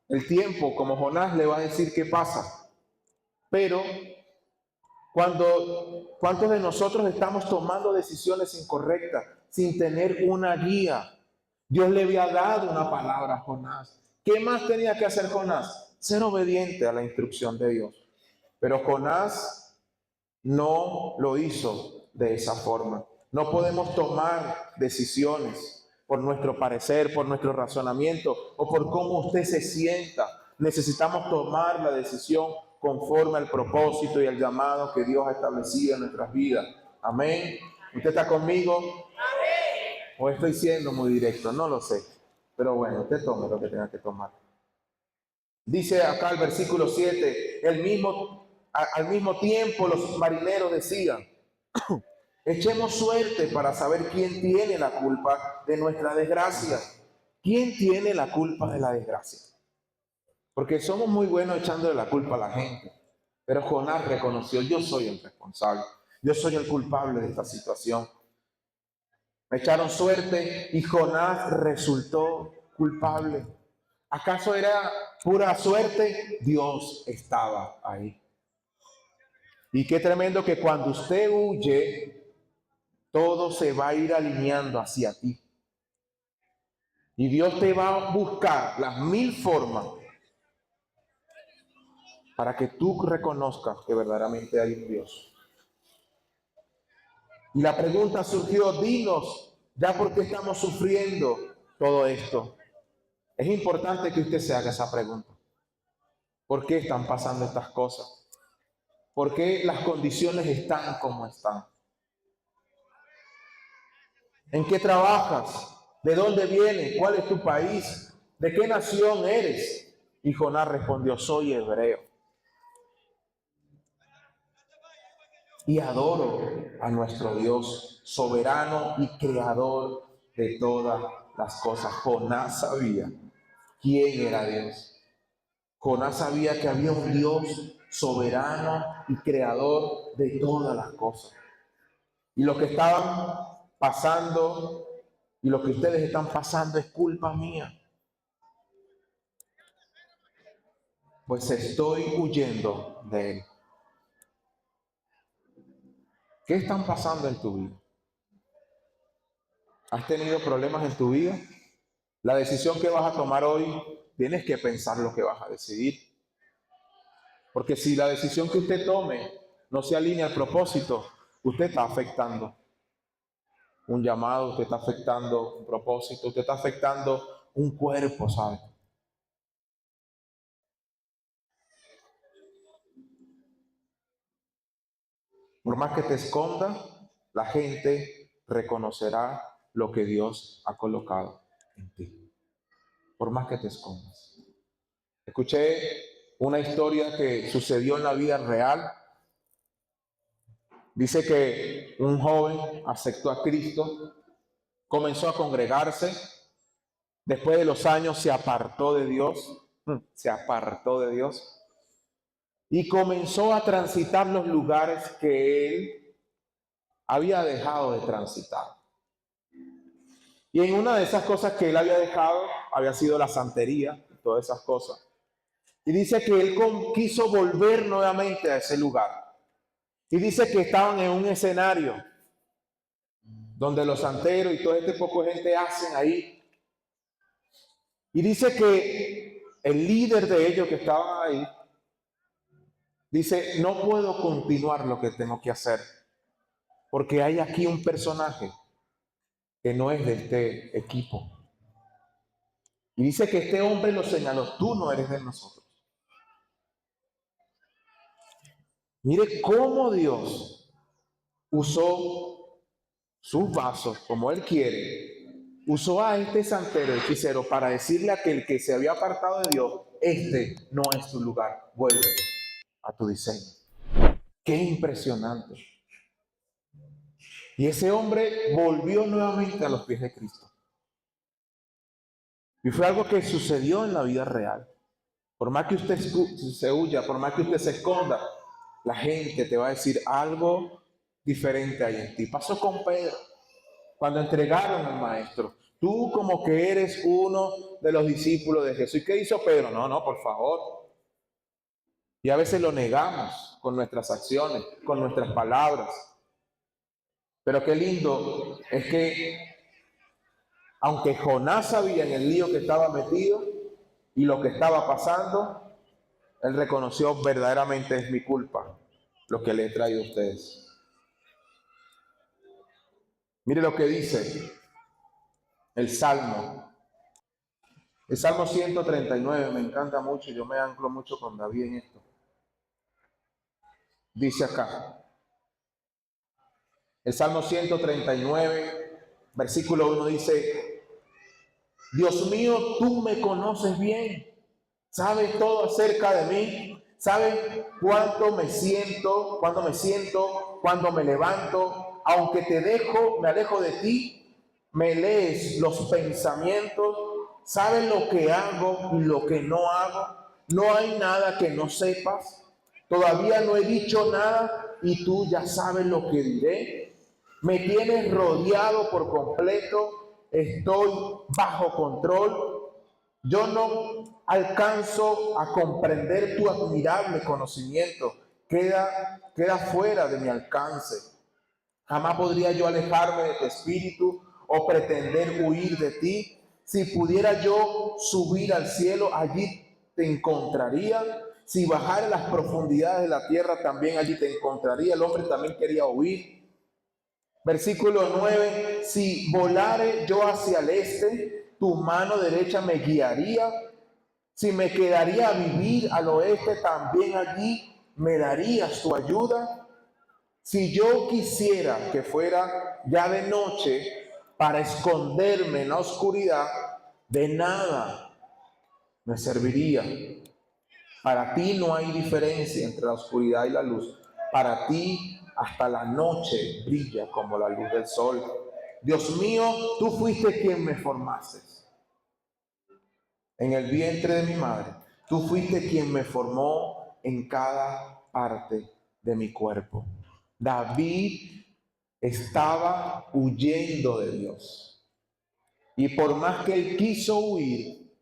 [SPEAKER 1] el tiempo, como Jonás le va a decir qué pasa. Pero ¿cuántos de nosotros estamos tomando decisiones incorrectas sin tener una guía? Dios le había dado una palabra a Jonás. ¿Qué más tenía que hacer Jonás? Ser obediente a la instrucción de Dios. Pero Jonás no lo hizo de esa forma. No podemos tomar decisiones por nuestro parecer, por nuestro razonamiento o por cómo usted se sienta. Necesitamos tomar la decisión conforme al propósito y al llamado que Dios ha establecido en nuestras vidas. Amén. ¿Usted está conmigo? ¿O estoy siendo muy directo? No lo sé. Pero bueno, usted tome lo que tenga que tomar. Dice acá el versículo 7, al mismo tiempo los marineros decían, echemos suerte para saber quién tiene la culpa de nuestra desgracia. ¿Quién tiene la culpa de la desgracia? Porque somos muy buenos echándole la culpa a la gente. Pero Jonás reconoció, yo soy el responsable, yo soy el culpable de esta situación. Me echaron suerte y Jonás resultó culpable. ¿Acaso era pura suerte? Dios estaba ahí. Y qué tremendo que cuando usted huye, todo se va a ir alineando hacia ti. Y Dios te va a buscar las 1000 formas para que tú reconozcas que verdaderamente hay un Dios. Y la pregunta surgió, dinos, ¿ya por qué estamos sufriendo todo esto? Es importante que usted se haga esa pregunta. ¿Por qué están pasando estas cosas? ¿Por qué las condiciones están como están? ¿En qué trabajas? ¿De dónde vienes? ¿Cuál es tu país? ¿De qué nación eres? Y Jonás respondió, soy hebreo. Y adoro a nuestro Dios, soberano y creador de todas las cosas. Jonás sabía quién era Dios. Jonás sabía que había un Dios soberano y creador de todas las cosas. Y lo que estaban pasando y lo que ustedes están pasando es culpa mía. Pues estoy huyendo de él. ¿Qué están pasando en tu vida? ¿Has tenido problemas en tu vida? La decisión que vas a tomar hoy, tienes que pensar lo que vas a decidir. Porque si la decisión que usted tome no se alinea al propósito, usted está afectando un llamado, usted está afectando un propósito, usted está afectando un cuerpo, ¿sabe? Por más que te esconda, la gente reconocerá lo que Dios ha colocado en ti. Por más que te escondas. Escuché una historia que sucedió en la vida real. Dice que un joven aceptó a Cristo, comenzó a congregarse, después de los años se apartó de Dios y comenzó a transitar los lugares que él había dejado de transitar. Y en una de esas cosas que él había dejado había sido la santería y todas esas cosas. Y dice que él quiso volver nuevamente a ese lugar. Y dice que estaban en un escenario donde los santeros y todo este poco de gente hacen ahí. Y dice que el líder de ellos que estaban ahí, dice, no puedo continuar lo que tengo que hacer, porque hay aquí un personaje que no es de este equipo. Y dice que este hombre lo señaló, tú no eres de nosotros. Mire cómo Dios usó sus vasos como Él quiere Usó a este santero hechicero para decirle a aquel que se había apartado de Dios, este no es tu lugar, vuelve a tu diseño. Qué impresionante. Y ese hombre volvió nuevamente a los pies de Cristo. Y fue algo que sucedió en la vida real. Por más que usted se huya, por más que usted se esconda, la gente te va a decir algo diferente ahí en ti. Pasó con Pedro, cuando entregaron al maestro. Tú como que eres uno de los discípulos de Jesús. ¿Y qué hizo Pedro? No, no, por favor. Y a veces lo negamos con nuestras acciones, con nuestras palabras. Pero qué lindo es que, aunque Jonás sabía en el lío que estaba metido y lo que estaba pasando, él reconoció verdaderamente es mi culpa lo que le he traído a ustedes. Mire lo que dice el Salmo. El Salmo 139 me encanta mucho, yo me anclo mucho con David en esto. Dice acá, el Salmo 139, versículo 1 dice, Dios mío, tú me conoces bien, sabes todo acerca de mí, sabes cuánto me siento, cuando me levanto, aunque me alejo de ti, me lees los pensamientos, sabes lo que hago y lo que no hago, no hay nada que no sepas, todavía no he dicho nada y tú ya sabes lo que diré, me tienes rodeado por completo, estoy bajo control. Yo no alcanzo a comprender tu admirable conocimiento. Queda fuera de mi alcance. Jamás podría yo alejarme de tu espíritu o pretender huir de ti. Si pudiera yo subir al cielo, allí te encontraría. Si bajara a las profundidades de la tierra, también allí te encontraría. El hombre también quería huir. Versículo 9, si volare yo hacia el este, tu mano derecha me guiaría. Si me quedaría a vivir al oeste, también allí me darías tu ayuda. Si yo quisiera que fuera ya de noche para esconderme en la oscuridad, de nada me serviría. Para ti no hay diferencia entre la oscuridad y la luz. Para ti hasta la noche brilla como la luz del sol. Dios mío, tú fuiste quien me formaste en el vientre de mi madre. Tú fuiste quien me formó en cada parte de mi cuerpo. David estaba huyendo de Dios. Y por más que él quiso huir,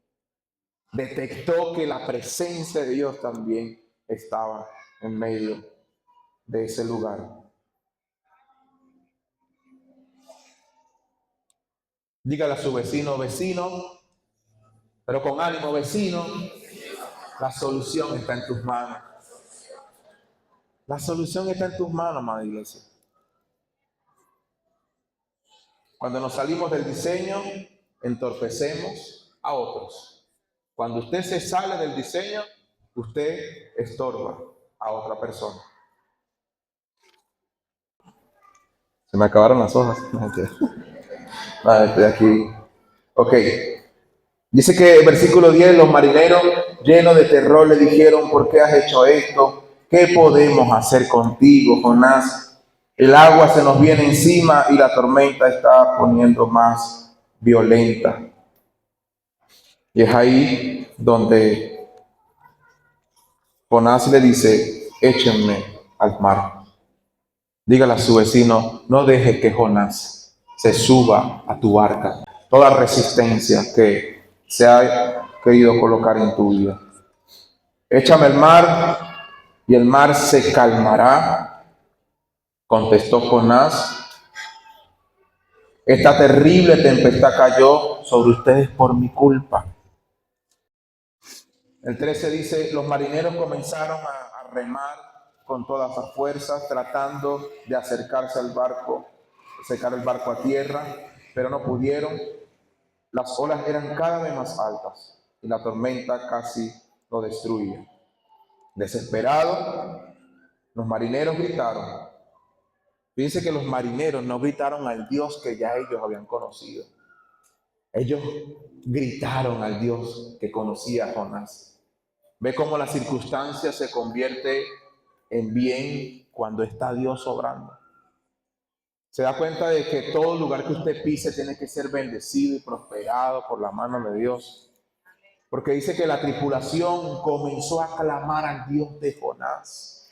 [SPEAKER 1] detectó que la presencia de Dios también estaba en medio de ese lugar. Dígale a su vecino, vecino, pero con ánimo, vecino, la solución está en tus manos. La solución está en tus manos, amada iglesia. Cuando nos salimos del diseño, entorpecemos a otros. Cuando usted se sale del diseño, usted estorba a otra persona. Se me acabaron las hojas. Vale, estoy aquí. Ok. Dice que el versículo 10, los marineros llenos de terror le dijeron, ¿por qué has hecho esto? ¿Qué podemos hacer contigo, Jonás? El agua se nos viene encima y la tormenta está poniendo más violenta. Y es ahí donde Jonás le dice, échenme al mar. Dígale a su vecino, no deje que Jonás se suba a tu barca. Toda resistencia que se ha querido colocar en tu vida. Échame al mar y el mar se calmará, contestó Jonás. Esta terrible tempestad cayó sobre ustedes por mi culpa. El 13 dice, los marineros comenzaron a remar con todas las fuerzas, tratando de acercarse al barco, acercar el barco a tierra, pero no pudieron. Las olas eran cada vez más altas y la tormenta casi lo destruía. Desesperados, los marineros gritaron. Fíjense que los marineros no gritaron al Dios que ya ellos habían conocido. Ellos gritaron al Dios que conocía a Jonás. Ve cómo la circunstancia se convierte en bien cuando está Dios obrando. Se da cuenta de que todo lugar que usted pise tiene que ser bendecido y prosperado por la mano de Dios. Porque dice que la tripulación comenzó a clamar al Dios de Jonás.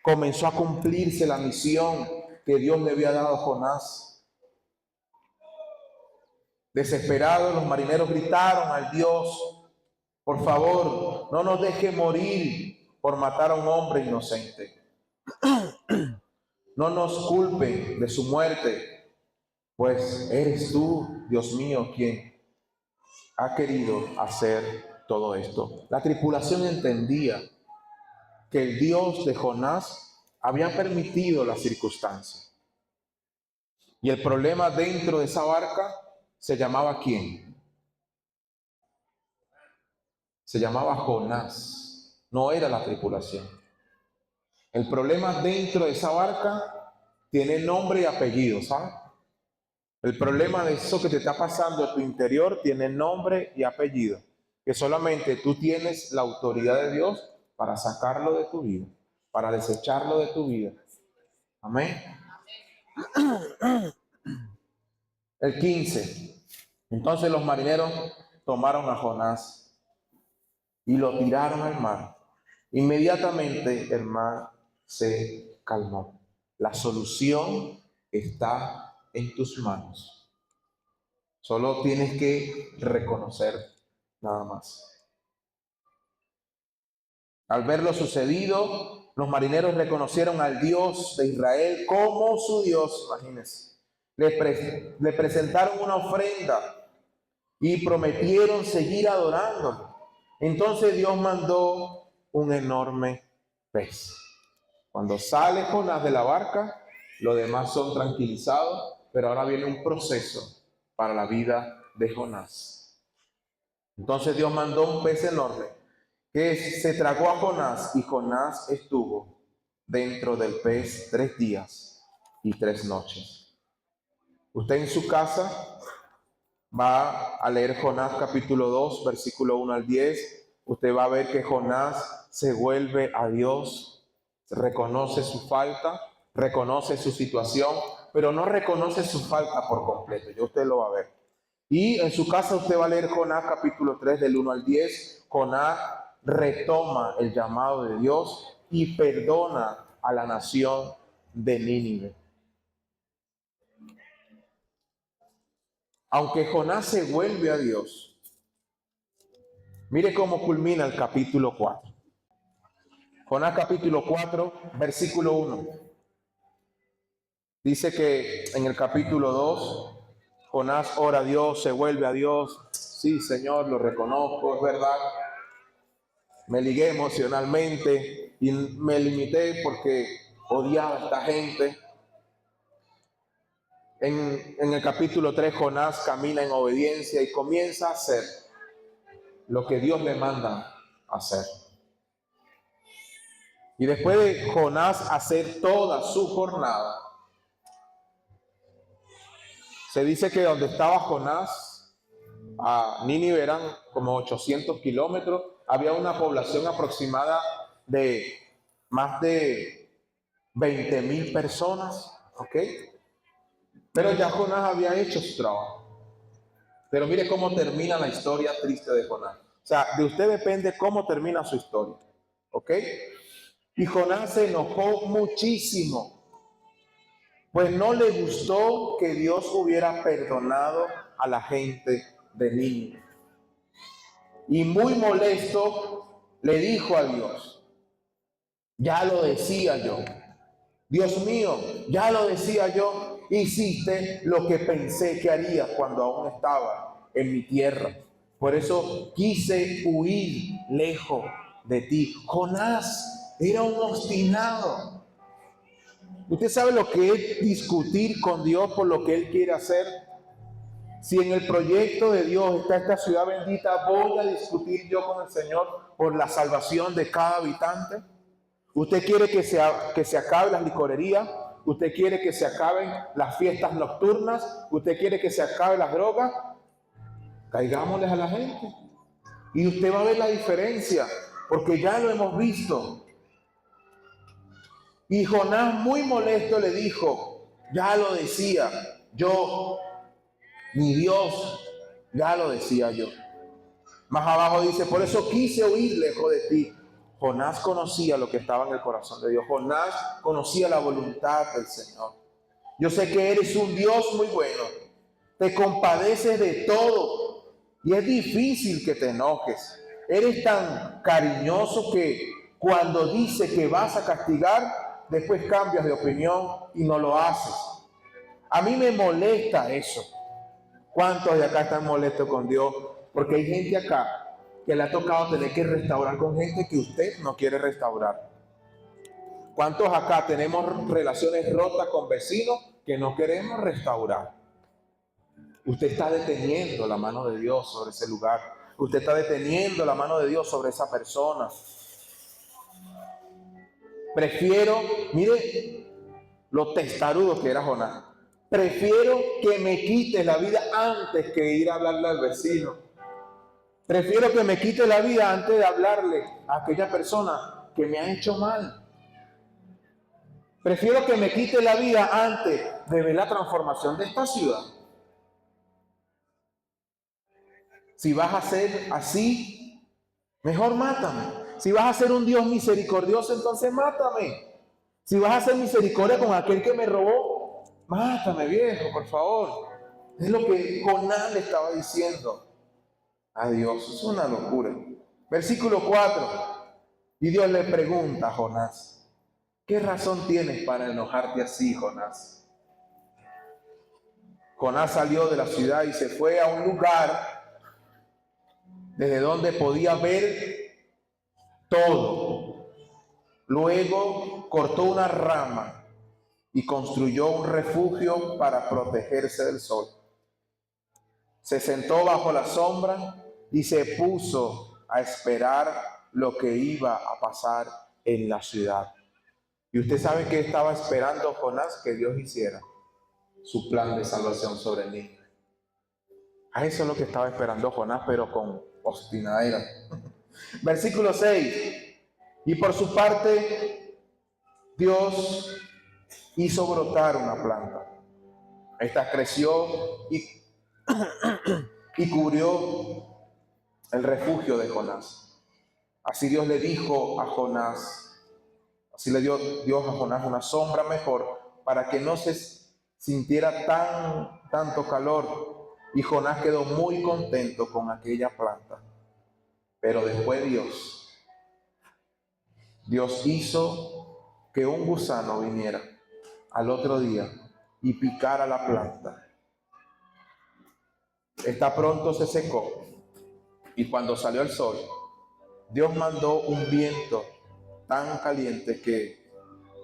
[SPEAKER 1] Comenzó a cumplirse la misión que Dios le había dado a Jonás. Desesperados, los marineros gritaron al Dios: por favor, no nos deje morir por matar a un hombre inocente. No nos culpe de su muerte, pues eres tú, Dios mío, quien ha querido hacer todo esto. La tripulación entendía que el Dios de Jonás había permitido la circunstancia. Y el problema dentro de esa barca se llamaba ¿quién? Se llamaba Jonás, no era la tripulación. El problema dentro de esa barca tiene nombre y apellido, ¿sabes? El problema de eso que te está pasando en tu interior tiene nombre y apellido, que solamente tú tienes la autoridad de Dios para sacarlo de tu vida, para desecharlo de tu vida. Amén. El 15. Entonces los marineros tomaron a Jonás y lo tiraron al mar. Inmediatamente el mar se calmó. La solución está en tus manos. Solo tienes que reconocer nada más. Al ver lo sucedido, los marineros reconocieron al Dios de Israel como su Dios, imagínense. Le presentaron una ofrenda y prometieron seguir adorándolo. Entonces Dios mandó un enorme pez. Cuando sale Jonás de la barca, los demás son tranquilizados, pero ahora viene un proceso para la vida de Jonás. Entonces Dios mandó un pez enorme que se tragó a Jonás, y Jonás estuvo dentro del pez 3 días y 3 noches. Usted en su casa va a leer Jonás capítulo 2, versículo 1 al 10. Usted va a ver que Jonás se vuelve a Dios, reconoce su falta, reconoce su situación, pero no reconoce su falta por completo. Ya usted lo va a ver. Y en su casa usted va a leer Jonás capítulo 3 del 1 al 10. Jonás retoma el llamado de Dios y perdona a la nación de Nínive. Aunque Jonás se vuelve a Dios, mire cómo culmina el capítulo 4. Jonás capítulo 4, versículo 1. Dice que en el capítulo 2, Jonás ora a Dios, se vuelve a Dios. Sí, Señor, lo reconozco, es verdad. Me ligué emocionalmente y me limité porque odiaba a esta gente. En el capítulo 3, Jonás camina en obediencia y comienza a hacer lo que Dios le manda hacer. Y después de Jonás hacer toda su jornada, se dice que donde estaba Jonás, a Nínive eran como 800 kilómetros, había una población aproximada de más de 20,000 personas, ¿ok? Pero ya Jonás había hecho su trabajo. Pero mire cómo termina la historia triste de Jonás. O sea, de usted depende cómo termina su historia, ¿ok? Y Jonás se enojó muchísimo, pues no le gustó que Dios hubiera perdonado a la gente de Nínive. Y muy molesto le dijo a Dios: ya lo decía yo, Dios mío, ya lo decía yo, hiciste lo que pensé que harías cuando aún estaba en mi tierra. Por eso quise huir lejos de ti. Jonás era un obstinado. ¿Usted sabe lo que es discutir con Dios por lo que Él quiere hacer? Si en el proyecto de Dios está esta ciudad bendita, ¿voy a discutir yo con el Señor por la salvación de cada habitante? ¿Usted quiere que se acaben las licorerías? ¿Usted quiere que se acaben las fiestas nocturnas? ¿Usted quiere que se acaben las drogas? Caigámosles a la gente. Y usted va a ver la diferencia, porque ya lo hemos visto. Y Jonás, muy molesto, le dijo, ya lo decía yo, mi Dios, ya lo decía yo. Más abajo dice, por eso quise huir lejos de ti. Jonás conocía lo que estaba en el corazón de Dios. Jonás conocía la voluntad del Señor. Yo sé que eres un Dios muy bueno. Te compadeces de todo. Y es difícil que te enojes. Eres tan cariñoso que cuando dice que vas a castigar, después cambias de opinión y no lo haces. A mí me molesta eso. ¿Cuántos de acá están molestos con Dios? Porque hay gente acá que le ha tocado tener que restaurar con gente que usted no quiere restaurar. ¿Cuántos acá tenemos relaciones rotas con vecinos que no queremos restaurar? Usted está deteniendo la mano de Dios sobre ese lugar. Usted está deteniendo la mano de Dios sobre esa persona. Prefiero, mire lo testarudo que era Jonás. Prefiero que me quite la vida antes que ir a hablarle al vecino. Prefiero que me quite la vida antes de hablarle a aquella persona que me ha hecho mal. Prefiero que me quite la vida antes de ver la transformación de esta ciudad. Si vas a ser así, mejor mátame. Si vas a ser un Dios misericordioso, entonces mátame. Si vas a hacer misericordia con aquel que me robó, mátame, viejo, por favor. Es lo que Jonás le estaba diciendo a Dios. Es una locura. Versículo 4. Y Dios le pregunta a Jonás, ¿qué razón tienes para enojarte así, Jonás? Jonás salió de la ciudad y se fue a un lugar desde donde podía ver todo. Luego cortó una rama y construyó un refugio para protegerse del sol. Se sentó bajo la sombra y se puso a esperar lo que iba a pasar en la ciudad. Y usted sabe que estaba esperando Jonás que Dios hiciera su plan de salvación sobre Nínive. A eso es lo que estaba esperando Jonás, pero con obstinadera. Versículo 6. Y por su parte, Dios hizo brotar una planta. Esta creció y cubrió el refugio de Jonás. Así Dios le dijo a Jonás, así le dio Dios a Jonás una sombra mejor para que no se sintiera tanto calor. Y Jonás quedó muy contento con aquella planta. Pero después Dios hizo que un gusano viniera al otro día y picara la planta. Esta pronto se secó y cuando salió el sol, Dios mandó un viento tan caliente que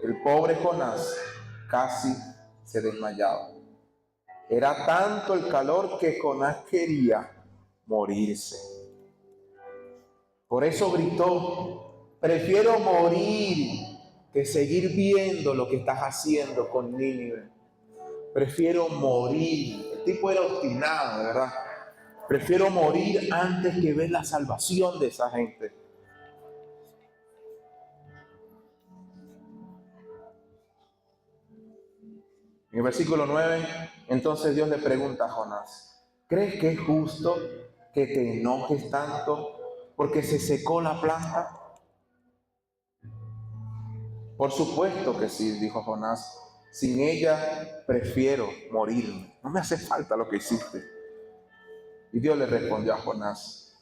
[SPEAKER 1] el pobre Jonás casi se desmayaba. Era tanto el calor que Jonás quería morirse. Por eso gritó, prefiero morir que seguir viendo lo que estás haciendo con Nínive. Prefiero morir. El tipo era obstinado, de verdad. Prefiero morir antes que ver la salvación de esa gente. En el versículo 9, entonces Dios le pregunta a Jonás, ¿crees que es justo que te enojes tanto porque se secó la planta? Por supuesto que sí, dijo Jonás. Sin ella prefiero morirme. No me hace falta lo que hiciste. Y Dios le respondió a Jonás,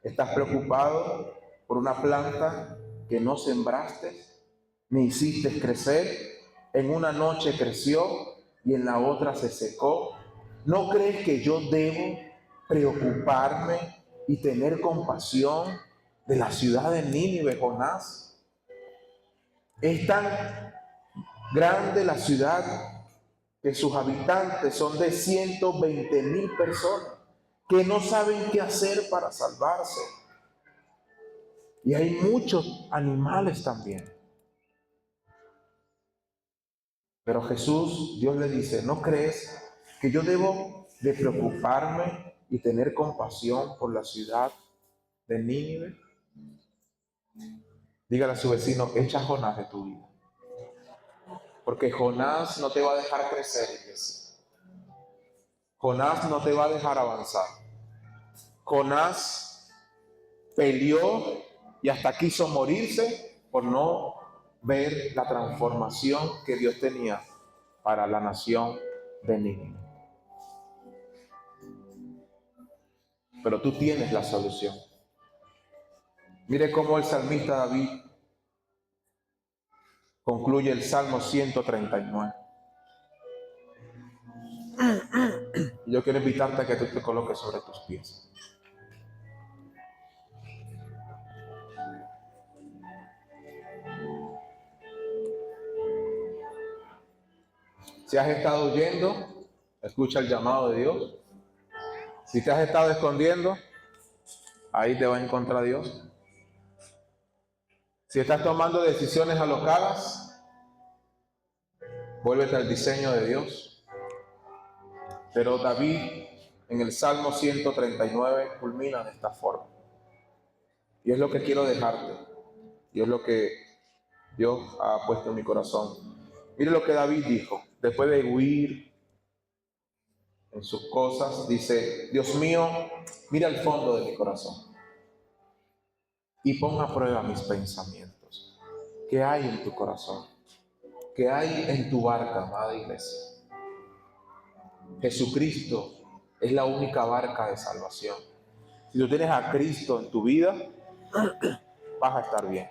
[SPEAKER 1] ¿estás preocupado por una planta que no sembraste ni hiciste crecer? En una noche creció y en la otra se secó. ¿No crees que yo debo preocuparme y tener compasión de la ciudad de Nínive, Jonás? Es tan grande la ciudad que sus habitantes son de 120,000 personas que no saben qué hacer para salvarse. Y hay muchos animales también. Pero Jesús, Dios le dice, ¿no crees que yo debo de preocuparme y tener compasión por la ciudad de Nínive? Dígale a su vecino, echa a Jonás de tu vida. Porque Jonás no te va a dejar crecer, iglesia. Jonás no te va a dejar avanzar. Jonás peleó y hasta quiso morirse por no ver la transformación que Dios tenía para la nación de Nínive. Pero tú tienes la solución. Mire cómo el salmista David concluye el Salmo 139. Y yo quiero invitarte a que tú te coloques sobre tus pies. Si has estado huyendo, escucha el llamado de Dios. Si te has estado escondiendo, ahí te va a encontrar Dios. Si estás tomando decisiones alocadas, vuélvete al diseño de Dios. Pero David en el Salmo 139 culmina de esta forma. Y es lo que quiero dejarte. Y es lo que Dios ha puesto en mi corazón. Mire lo que David dijo. Después de huir en sus cosas, dice, Dios mío, mira el fondo de mi corazón y pon a prueba mis pensamientos. ¿Qué hay en tu corazón? ¿Qué hay en tu barca, amada iglesia? Jesucristo es la única barca de salvación. Si tú tienes a Cristo en tu vida, vas a estar bien.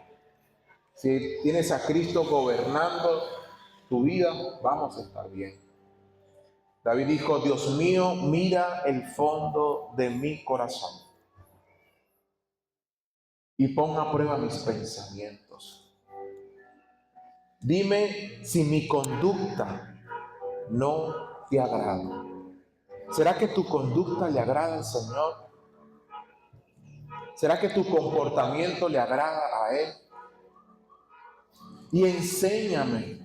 [SPEAKER 1] Si tienes a Cristo gobernando tu vida, vamos a estar bien. David dijo, Dios mío, mira el fondo de mi corazón y pon a prueba mis pensamientos. Dime si mi conducta no te agrada. ¿Será que tu conducta le agrada al Señor? ¿Será que tu comportamiento le agrada a Él? Y enséñame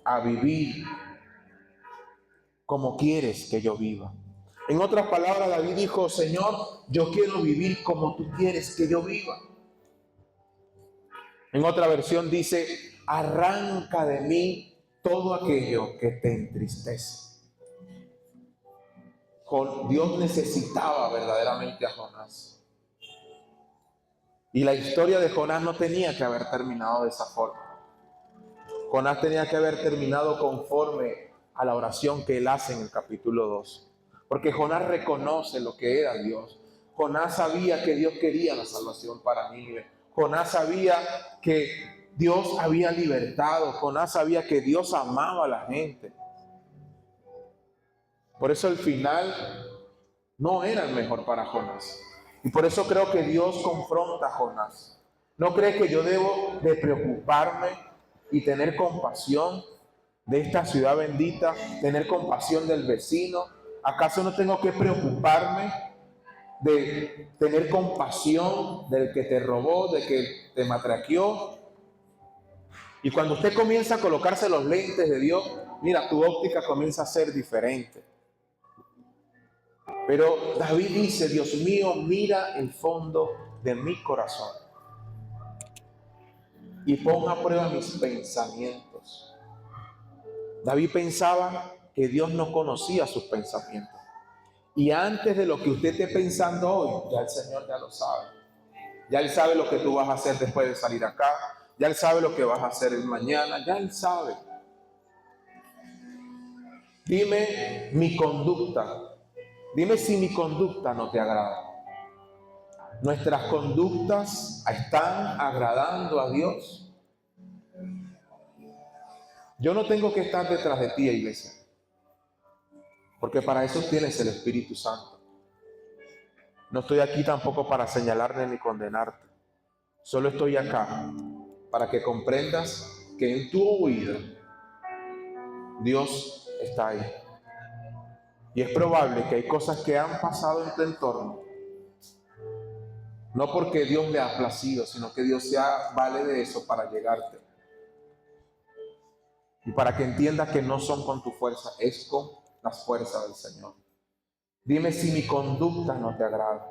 [SPEAKER 1] a vivir como quieres que yo viva. En otras palabras, David dijo, Señor, yo quiero vivir como tú quieres que yo viva. En otra versión dice, arranca de mí todo aquello que te entristece. Dios necesitaba verdaderamente a Jonás. Y la historia de Jonás no tenía que haber terminado de esa forma. Jonás tenía que haber terminado conforme a la oración que él hace en el capítulo 2. Porque Jonás reconoce lo que era Dios. Jonás sabía que Dios quería la salvación para Nínive. Jonás sabía que Dios había libertado. Jonás sabía que Dios amaba a la gente. Por eso el final no era el mejor para Jonás. Y por eso creo que Dios confronta a Jonás. ¿No cree que yo debo de preocuparme y tener compasión de esta ciudad bendita, tener compasión del vecino? ¿Acaso no tengo que preocuparme de tener compasión del que te robó, del que te matraqueó? Y cuando usted comienza a colocarse los lentes de Dios, mira, tu óptica comienza a ser diferente. Pero David dice, Dios mío, mira el fondo de mi corazón y pon a prueba mis pensamientos. David pensaba que Dios no conocía sus pensamientos. Y antes de lo que usted esté pensando hoy, ya el Señor ya lo sabe. Ya Él sabe lo que tú vas a hacer después de salir acá. Ya Él sabe lo que vas a hacer el mañana. Ya Él sabe. Dime mi conducta. Dime si mi conducta no te agrada. ¿Nuestras conductas están agradando a Dios? Yo no tengo que estar detrás de ti, iglesia, porque para eso tienes el Espíritu Santo. No estoy aquí tampoco para señalarte ni condenarte. Solo estoy acá para que comprendas que en tu huida Dios está ahí. Y es probable que hay cosas que han pasado en tu entorno, no porque Dios le ha placido, sino que Dios se vale de eso para llegarte. Y para que entiendas que no son con tu fuerza, es con las fuerzas del Señor. Dime si mi conducta no te agrada.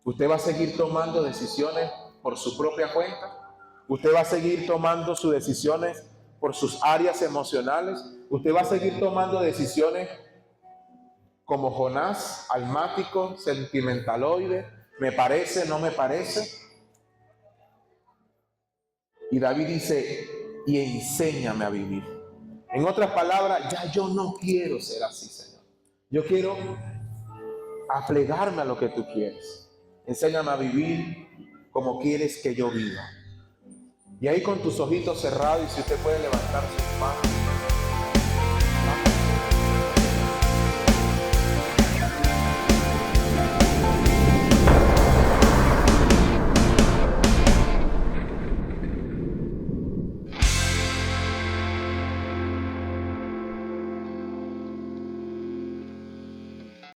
[SPEAKER 1] ¿Usted va a seguir tomando decisiones por su propia cuenta? ¿Usted va a seguir tomando sus decisiones por sus áreas emocionales? ¿Usted va a seguir tomando decisiones como Jonás, almático, sentimentaloide? ¿Me parece, no me parece? Y David dice, y enséñame a vivir. En otras palabras, ya yo no quiero ser así, Señor. Yo quiero aplegarme a lo que tú quieres. Enséñame a vivir como quieres que yo viva. Y ahí con tus ojitos cerrados, y si usted puede levantar sus manos.